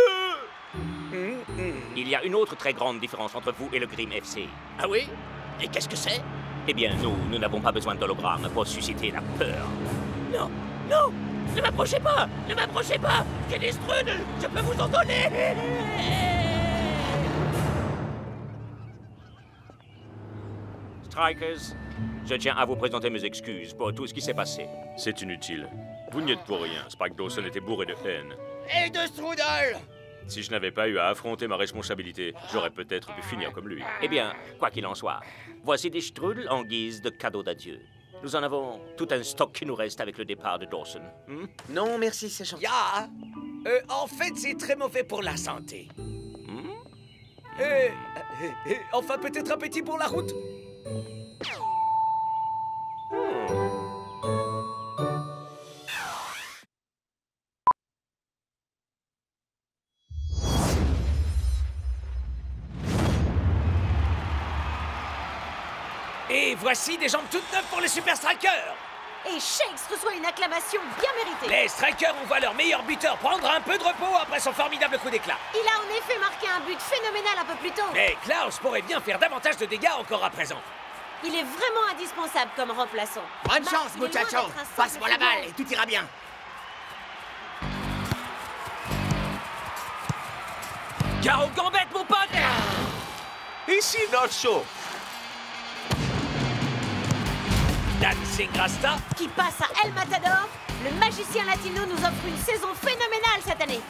Il y a une autre très grande différence entre vous et le Grim FC. Ah oui? Et qu'est-ce que c'est? Eh bien, nous n'avons pas besoin d'hologramme pour susciter la peur. Non, non! Ne m'approchez pas! Ne m'approchez pas! J'ai des strudels! Je peux vous en donner! Strikers, je tiens à vous présenter mes excuses pour tout ce qui s'est passé. C'est inutile. Vous n'y êtes pour rien. Spike Dawson était bourré de haine. Et de strudel! Si je n'avais pas eu à affronter ma responsabilité, j'aurais peut-être pu finir comme lui. Eh bien, quoi qu'il en soit, voici des strudels en guise de cadeau d'adieu. Nous en avons tout un stock qui nous reste avec le départ de Dawson. Non, merci, c'est gentil. En fait, c'est très mauvais pour la santé. Enfin, peut-être un petit pour la route. Et voici des jambes toutes neuves pour les Super Strikers. Et Shakes reçoit une acclamation bien méritée. Les Strikers envoient leur meilleur buteur prendre un peu de repos après son formidable coup d'éclat. Il a en effet marqué un but phénoménal un peu plus tôt. Mais Klaus pourrait bien faire davantage de dégâts encore à présent. Il est vraiment indispensable comme remplaçant. Bonne chance, muchacho. Passe-moi la balle et tout ira bien. Garo Gambette, mon pote! Ici Nacho. Dancing Rasta. Qui passe à El Matador, le magicien latino nous offre une saison phénoménale cette année.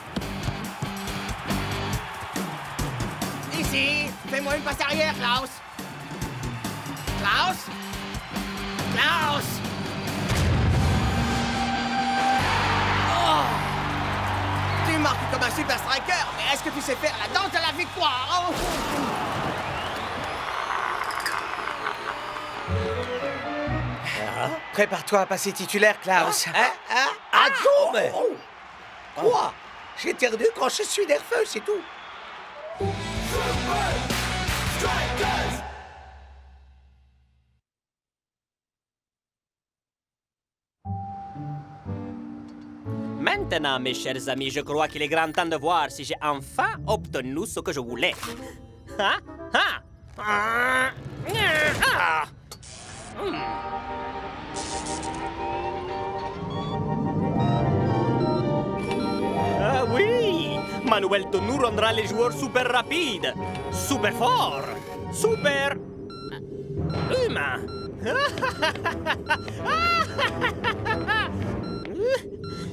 Ici, fais-moi une passe arrière, Klaus. Klaus? Klaus! Tu marques comme un super striker, mais est-ce que tu sais faire la danse de la victoire? Prépare-toi à passer titulaire, Klaus. Adjourne! Quoi? J'éternue quand je suis nerveux, c'est tout. Maintenant, mes chers amis, je crois qu'il est grand temps de voir si j'ai enfin obtenu ce que je voulais. Ah, ah, ah, ah. Ah oui! Manuel Tonou rendra les joueurs super rapides, super forts, super... humains.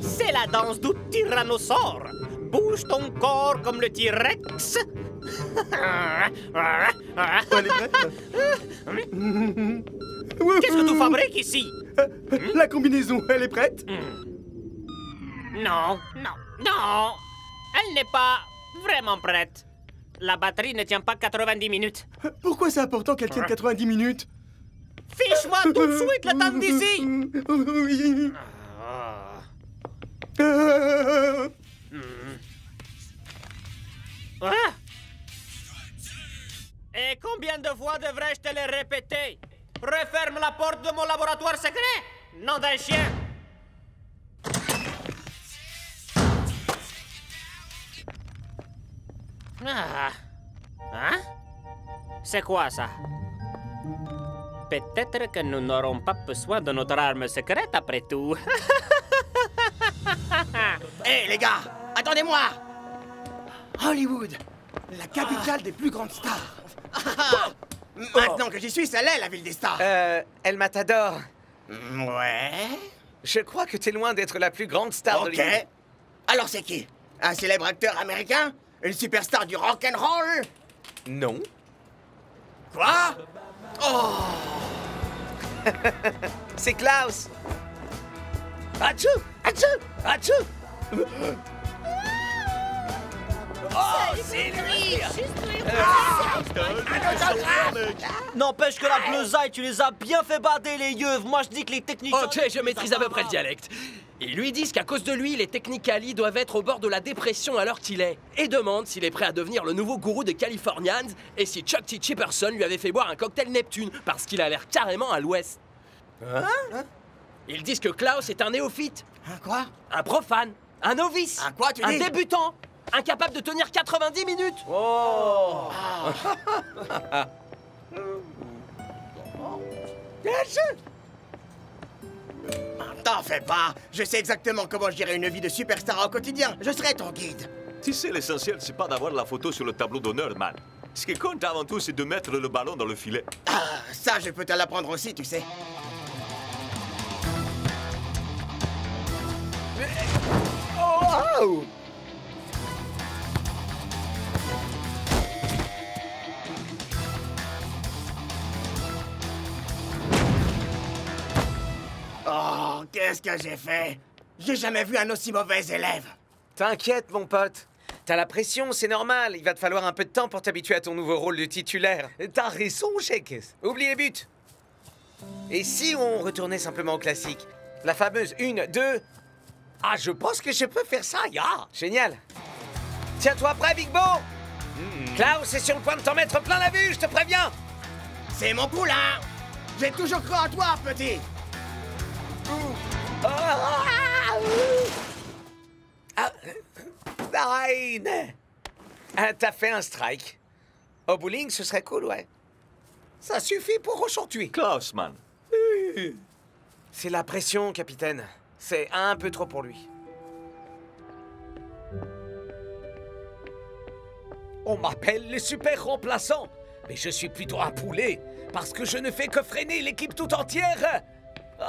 C'est la danse du tyrannosaure. Bouge ton corps comme le T-Rex. Elle est prête? Qu'est-ce que tu fabriques ici? La combinaison, elle est prête? Non, non, non. Elle n'est pas vraiment prête. La batterie ne tient pas 90 minutes. Pourquoi c'est important qu'elle tienne 90 minutes? Fiche-moi tout de suite le temps d'ici. Oui. Ah. Et combien de fois devrais-je te le répéter? Referme la porte de mon laboratoire secret, nom d'un chien. Ah. Hein? C'est quoi ça? Peut-être que nous n'aurons pas besoin de notre arme secrète après tout. Hé, les gars, attendez-moi! Hollywood, la capitale des plus grandes stars. Maintenant que j'y suis, ça l'est, la ville des stars. El Matador. Ouais. Je crois que t'es loin d'être la plus grande star de Ok. l'île. Alors c'est qui? Un célèbre acteur américain? Une superstar du rock'n'roll? Non. Quoi? Oh! C'est Klaus. Achou! Achou! Achou! Oh, c'est lui! N'empêche que la bleusaille, tu les as bien fait bader, les yeux. Moi, je dis que les techniques... Ok, je maîtrise à peu près le dialecte. Ils lui disent qu'à cause de lui, les Technicali doivent être au bord de la dépression à l'heure qu'il est. Et demandent s'il est prêt à devenir le nouveau gourou des Californians et si Chuck T. Chipperson lui avait fait boire un cocktail Neptune, parce qu'il a l'air carrément à l'ouest. Hein? Ils disent que Klaus est un néophyte. Un quoi? Un profane. Un novice. Un quoi, tu Un dis? débutant. incapable de tenir 90 minutes. Oh. T'en fais pas. Je sais exactement comment gérer une vie de superstar au quotidien. Je serai ton guide. Tu sais, l'essentiel, c'est pas d'avoir la photo sur le tableau d'honneur, man. Ce qui compte avant tout, c'est de mettre le ballon dans le filet. Ah, ça, je peux te l'apprendre aussi, tu sais. Oh! Oh, qu'est-ce que j'ai fait? J'ai jamais vu un aussi mauvais élève. T'inquiète, mon pote. T'as la pression, c'est normal. Il va te falloir un peu de temps pour t'habituer à ton nouveau rôle de titulaire. T'as raison, Shakes. Oublie les buts. Et si on retournait simplement au classique? La fameuse 1, 2... Ah, je pense que je peux faire ça, ya! Génial. Tiens-toi prêt, Big Bo. Klaus est sur le point de t'en mettre plein la vue, je te préviens. C'est mon poulain. J'ai toujours cru en toi, petit. Nine. Ah, t'as fait un strike. Au bowling, ce serait cool, ouais. Ça suffit pour aujourd'hui. Klaus, man. C'est la pression, capitaine. C'est un peu trop pour lui. On m'appelle le super remplaçant, mais je suis plutôt un poulet, parce que je ne fais que freiner l'équipe tout entière. Oh.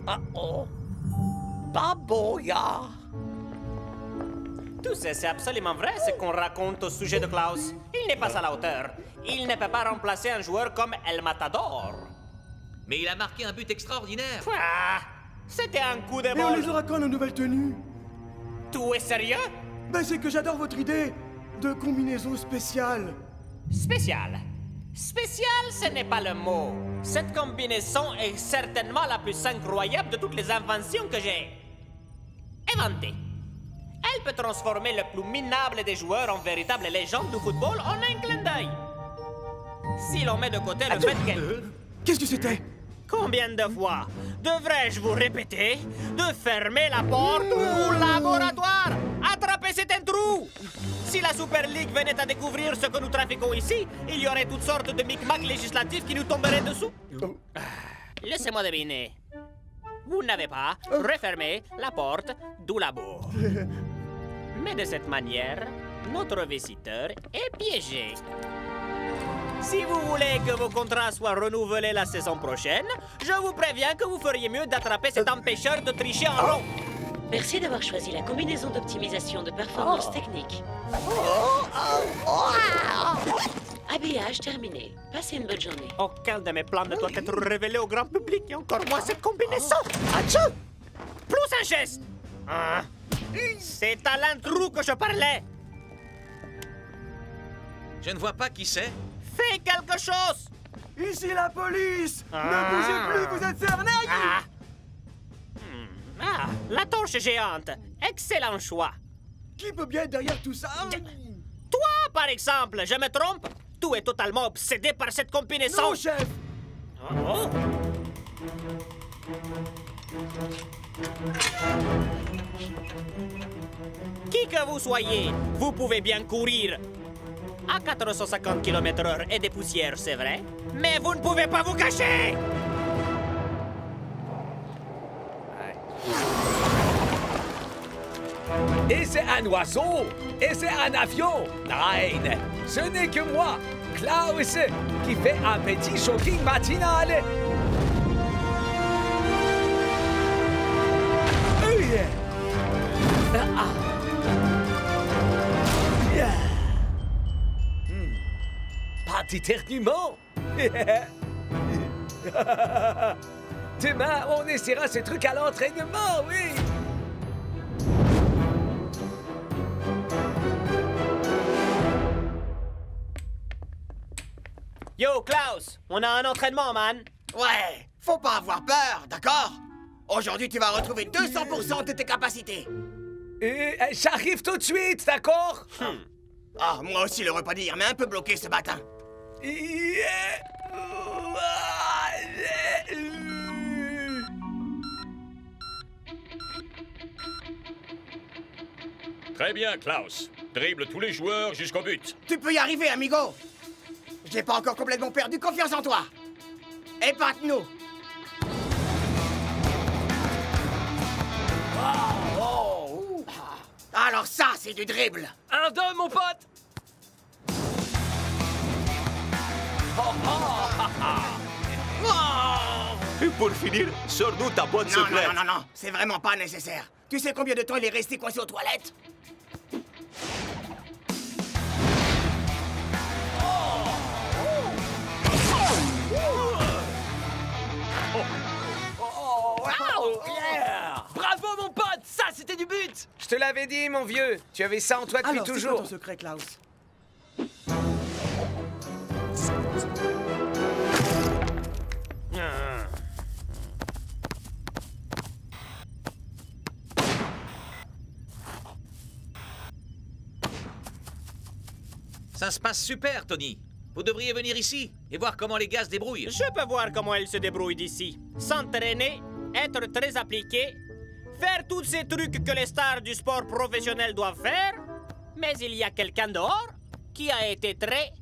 Ah, oh. Baboya. Tout ça, c'est absolument vrai ce qu'on raconte au sujet de Klaus. Il n'est pas à la hauteur. Il ne peut pas remplacer un joueur comme El Matador. Mais il a marqué un but extraordinaire. Ah, c'était un coup de Et on bol. les aura quand nos nouvelles tenues? Tout est sérieux? Ben c'est que j'adore votre idée de combinaison spéciale. Spécial. Spécial, ce n'est pas le mot. Cette combinaison est certainement la plus incroyable de toutes les inventions que j'ai inventées. Elle peut transformer le plus minable des joueurs en véritable légende du football en un clin d'œil. Si l'on met de côté le fait qu'elle... Qu'est-ce que c'était? Combien de fois devrais-je vous répéter de fermer la porte au laboratoire? Attrapez cet intrus! Si la Super League venait à découvrir ce que nous trafiquons ici, il y aurait toutes sortes de micmacs législatifs qui nous tomberaient dessous. Laissez-moi deviner. Vous n'avez pas refermé la porte du labo. Mais de cette manière, notre visiteur est piégé. Si vous voulez que vos contrats soient renouvelés la saison prochaine, je vous préviens que vous feriez mieux d'attraper cet empêcheur de tricher en rond. Merci d'avoir choisi la combinaison d'optimisation de performance technique. Habillage terminé. Passez une bonne journée. Aucun de mes plans ne doit être révélé au grand public, et encore moins cette combinaison. Atchou! Plus un geste! Ah. C'est à l'intrus que je parlais. Je ne vois pas qui c'est. Fais quelque chose! Ici la police! Ne bougez plus, vous êtes cerné! La torche géante. Excellent choix. Qui peut bien être derrière tout ça? Toi, par exemple, je me trompe? Tu es totalement obsédé par cette combinaison. Non, chef! Oh. Qui que vous soyez, vous pouvez bien courir. À 450 km/h et des poussières, c'est vrai, mais vous ne pouvez pas vous cacher! Et c'est un oiseau! Et c'est un avion! Nein! Ce n'est que moi, Klaus, qui fait un petit jogging matinal! Pas d'éternuement! Demain, on essaiera ce truc à l'entraînement, oui! Yo, Klaus, on a un entraînement, man. Ouais, faut pas avoir peur, d'accord? Aujourd'hui, tu vas retrouver 200% de tes capacités. J'arrive tout de suite, d'accord? Ah, moi aussi le repas d'hier, mais un peu bloqué ce matin. Très bien, Klaus. Dribble tous les joueurs jusqu'au but. Tu peux y arriver, amigo. J'ai pas encore complètement perdu confiance en toi. Épate-nous. Alors ça, c'est du dribble. 1-2, mon pote. Et pour finir, sors-nous ta boîte Non, secrète. non, c'est vraiment pas nécessaire. Tu sais combien de temps il est resté coincé aux toilettes? Bravo, mon pote. Ça, c'était du but. Je te l'avais dit, mon vieux. Tu avais ça en toi depuis Alors, c'est quoi toujours. ton secret, Klaus? Ça se passe super, Tony. Vous devriez venir ici et voir comment les gars se débrouillent. Je peux voir comment elle se débrouille d'ici. S'entraîner, être très appliqué, faire tous ces trucs que les stars du sport professionnel doivent faire. Mais il y a quelqu'un dehors qui a été très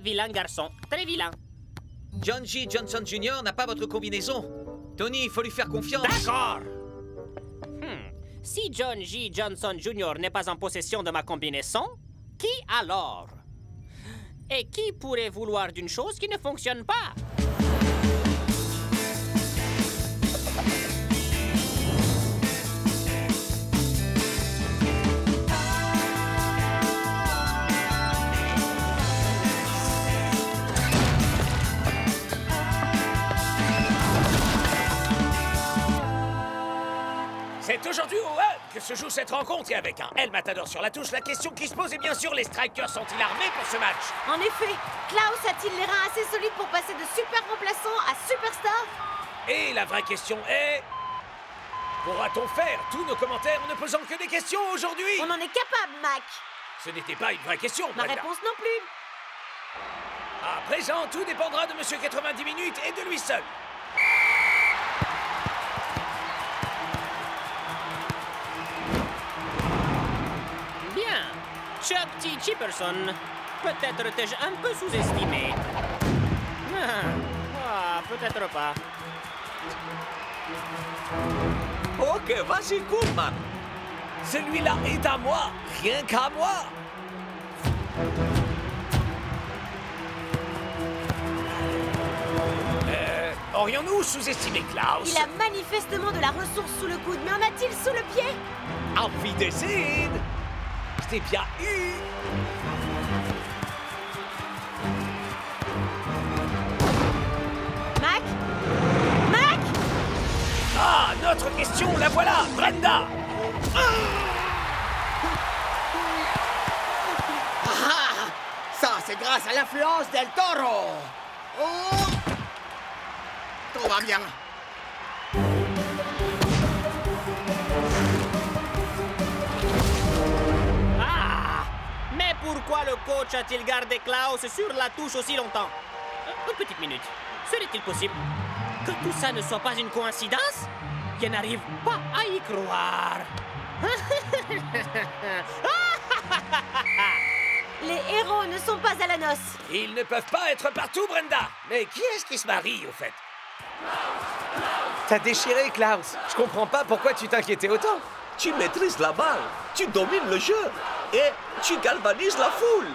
vilain garçon. Très vilain. John G. Johnson Jr. n'a pas votre combinaison. Tony, il faut lui faire confiance. D'accord. Si John G. Johnson Jr. n'est pas en possession de ma combinaison, qui alors? Et qui pourrait vouloir d'une chose qui ne fonctionne pas? C'est aujourd'hui au Hub que se joue cette rencontre et avec un El Matador sur la touche, la question qui se pose est bien sûr les Strikers sont-ils armés pour ce match? En effet, Klaus a-t-il les reins assez solides pour passer de super remplaçant à superstar? Et la vraie question est... pourra-t-on faire tous nos commentaires en ne posant que des questions aujourd'hui? On en est capable, Mac. Ce n'était pas une vraie question, Ma Brenda. réponse non plus. À présent, tout dépendra de Monsieur 90 minutes et de lui seul. Bien. Chuck T. Chipperson. Peut-être t'ai-je un peu sous-estimé. Peut-être pas. Ok, vas-y, Goodman. Celui-là est à moi, rien qu'à moi. Aurions-nous sous-estimé Klaus? Il a manifestement de la ressource sous le coude, mais en a-t-il sous le pied? Auf Wiedersehen. Je t'ai bien eu. Mac? Mac? Ah, notre question, la voilà, Brenda. Ça, c'est grâce à l'influence del Toro. Oh. Tout va bien. Mais pourquoi le coach a-t-il gardé Klaus sur la touche aussi longtemps? Une petite minute. Serait-il possible que tout ça ne soit pas une coïncidence? Je n'arrive pas à y croire. Les héros ne sont pas à la noce. Ils ne peuvent pas être partout, Brenda. Mais qui est-ce qui se marie, au fait? T'as déchiré, Klaus. Je comprends pas pourquoi tu t'inquiétais autant. Tu maîtrises la balle, tu domines le jeu et tu galvanises la foule.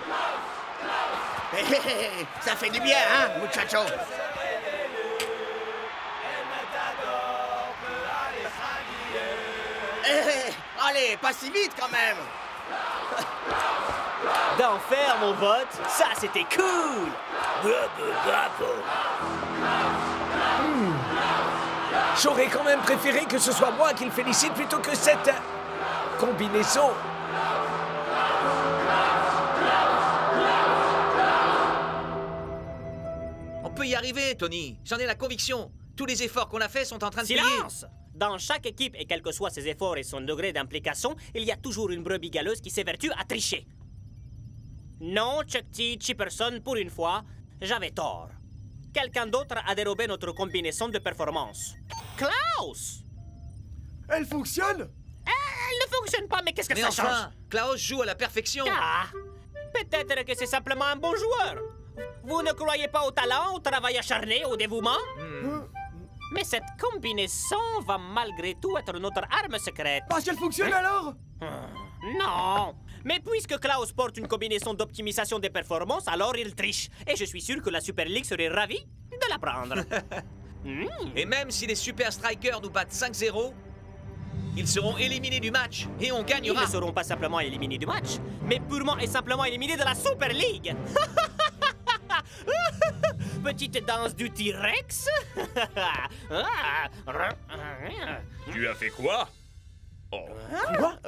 Ça fait du bien, hein, muchacho? Allez, pas si vite quand même. D'enfer, mon pote. Ça, c'était cool. J'aurais quand même préféré que ce soit moi qui le félicite plutôt que cette combinaison. On peut y arriver, Tony. J'en ai la conviction. Tous les efforts qu'on a faits sont en train de payer. Silence! Dans chaque équipe, et quels que soient ses efforts et son degré d'implication, il y a toujours une brebis galeuse qui s'évertue à tricher. Non, Chuck T. Chipperson, pour une fois, j'avais tort. Quelqu'un d'autre a dérobé notre combinaison de performance. Klaus! Elle fonctionne? Elle ne fonctionne pas, mais qu'est-ce que Mais ça enfin, change? Klaus joue à la perfection. Ah! Peut-être que c'est simplement un bon joueur. Vous ne croyez pas au talent, au travail acharné, au dévouement? Mais cette combinaison va malgré tout être notre arme secrète. Parce qu'elle fonctionne alors? Non! Mais puisque Klaus porte une combinaison d'optimisation des performances, alors il triche. Et je suis sûr que la Super League serait ravie de l'apprendre. Et même si les Super Strikers nous battent 5-0, ils seront éliminés du match et on Ils gagnera. ne seront pas simplement éliminés du match, mais purement et simplement éliminés de la Super League. Petite danse du T-Rex. Tu as fait quoi? Oh. Quoi?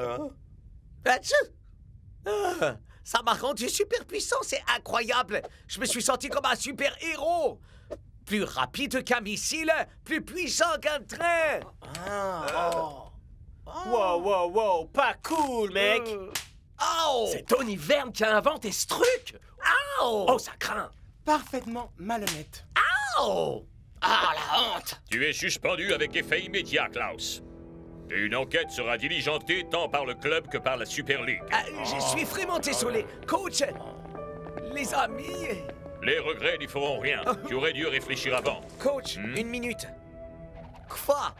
Atchou! Ça m'a rendu super puissant, c'est incroyable! Je me suis senti comme un super héros! Plus rapide qu'un missile, plus puissant qu'un train! Wow, wow, wow, pas cool, mec! Oh! C'est Tony Verne qui a inventé ce truc! Oh! Oh, ça craint! Parfaitement malhonnête. Oh! Ah, la honte! Tu es suspendu avec effet immédiat, Klaus. Et une enquête sera diligentée tant par le club que par la Super League. Je suis vraiment désolé. Coach, les amis... Les regrets n'y feront rien. Tu aurais dû réfléchir avant. Coach, une minute. Quoi?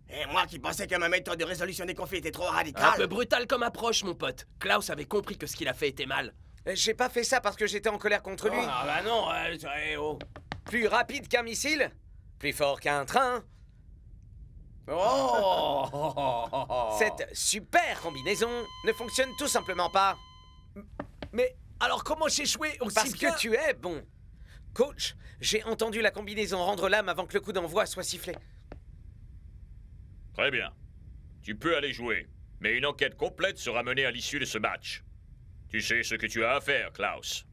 Et moi qui pensais que ma méthode de résolution des conflits était trop Un radicale. peu brutal comme approche, mon pote. Klaus avait compris que ce qu'il a fait était mal. J'ai pas fait ça parce que j'étais en colère contre lui. Ah bah non, Plus rapide qu'un missile, plus fort qu'un train. Cette super combinaison ne fonctionne tout simplement pas. Mais alors comment j'ai joué aussi Parce bien? que Tu es bon. Coach, j'ai entendu la combinaison rendre l'âme avant que le coup d'envoi soit sifflé. Très bien. Tu peux aller jouer, mais une enquête complète sera menée à l'issue de ce match. Tu sais ce que tu as à faire, Klaus.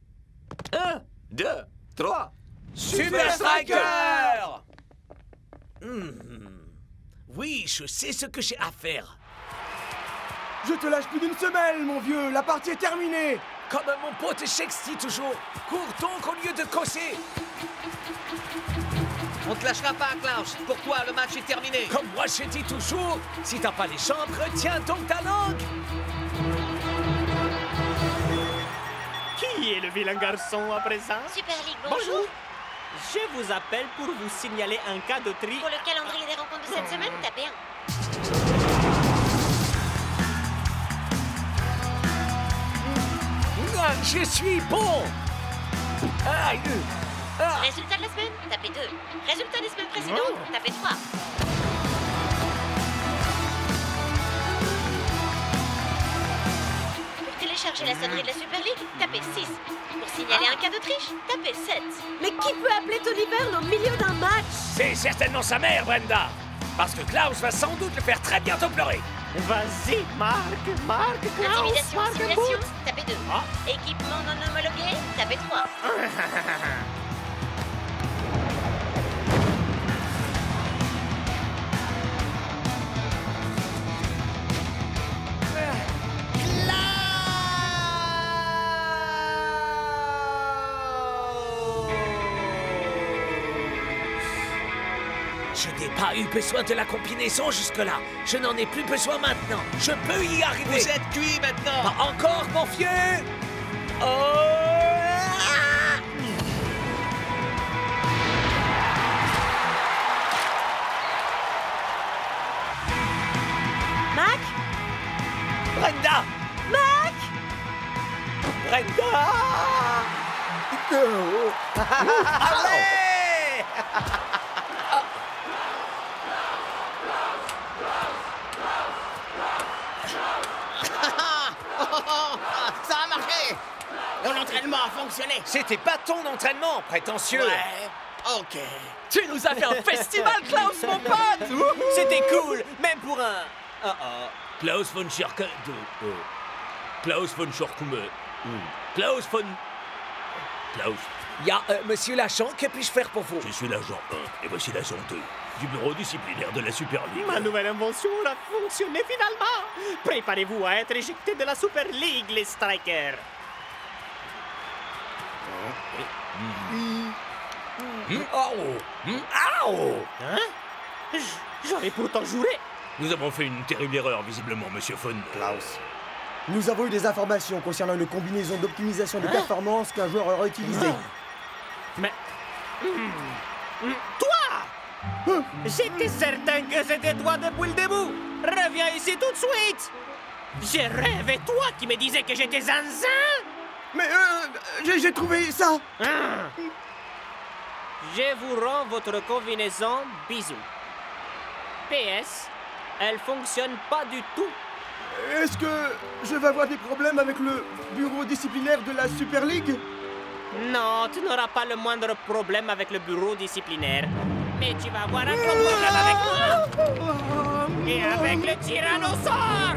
1, 2, 3. Super Striker! Oui, je sais ce que j'ai à faire. Je te lâche plus d'une semelle, mon vieux. La partie est terminée. Comme mon pote Shex dit toujours, cours donc au lieu de cosser. On te lâchera pas, Klaus. Pour toi, le match est terminé. Comme moi je dis toujours, si t'as pas les jambes, retiens donc ta langue. Qui est le vilain garçon à présent? Super League, bonjour. Je vous appelle pour vous signaler un cas de tri. Pour le calendrier des rencontres de cette semaine, tapez 1. Je suis bon. Résultat de la semaine, tapez 2. Résultat des semaines précédentes, tapez 3. Pour télécharger la sonnerie de la Super League, tapez 6. Pour signaler un cas de triche, tapez 7. Mais qui peut appeler Tony Verne au milieu d'un match? C'est certainement sa mère, Brenda. Parce que Klaus va sans doute le faire très bientôt pleurer. Vas-y, Marc, Klaus, Intimidation, Marc, simulation, tapez 2. Équipement non homologué, tapez 3. Je n'ai pas eu besoin de la combinaison jusque-là. Je n'en ai plus besoin maintenant. Je peux y arriver. Vous êtes cuit maintenant. Pas encore, mon vieux. Oh! Mac? Brenda! Mac? Brenda! Allez! Ça a marché! Mon entraînement a fonctionné! C'était pas ton entraînement, prétentieux! Ouais, ok. Tu nous as fait un festival, Klaus, mon pote! C'était cool, même pour un... Klaus von Schirke... Klaus von Schorkume... Klaus von... Klaus... Monsieur l'agent, que puis-je faire pour vous? Je suis l'agent 1 et voici l'agent 2 du bureau disciplinaire de la Super League. Ma nouvelle invention a fonctionné finalement. Préparez-vous à être éjectés de la Super League, les Strikers. Hein? J'avais pourtant juré. Nous avons fait une terrible erreur, visiblement, Monsieur Von Klaus. Nous avons eu des informations concernant une combinaison d'optimisation de performance qu'un joueur aurait utilisée. Mais... Toi! J'étais certain que c'était toi depuis le début. Reviens ici tout de suite. J'ai rêvé toi qui me disais que j'étais zinzin. Mais j'ai trouvé ça. Je vous rends votre combinaison. Bisous. PS, elle fonctionne pas du tout. Est-ce que je vais avoir des problèmes avec le bureau disciplinaire de la Super League? Non, tu n'auras pas le moindre problème avec le bureau disciplinaire. Mais tu vas avoir un gros problème avec moi. Et avec le tyrannosaure.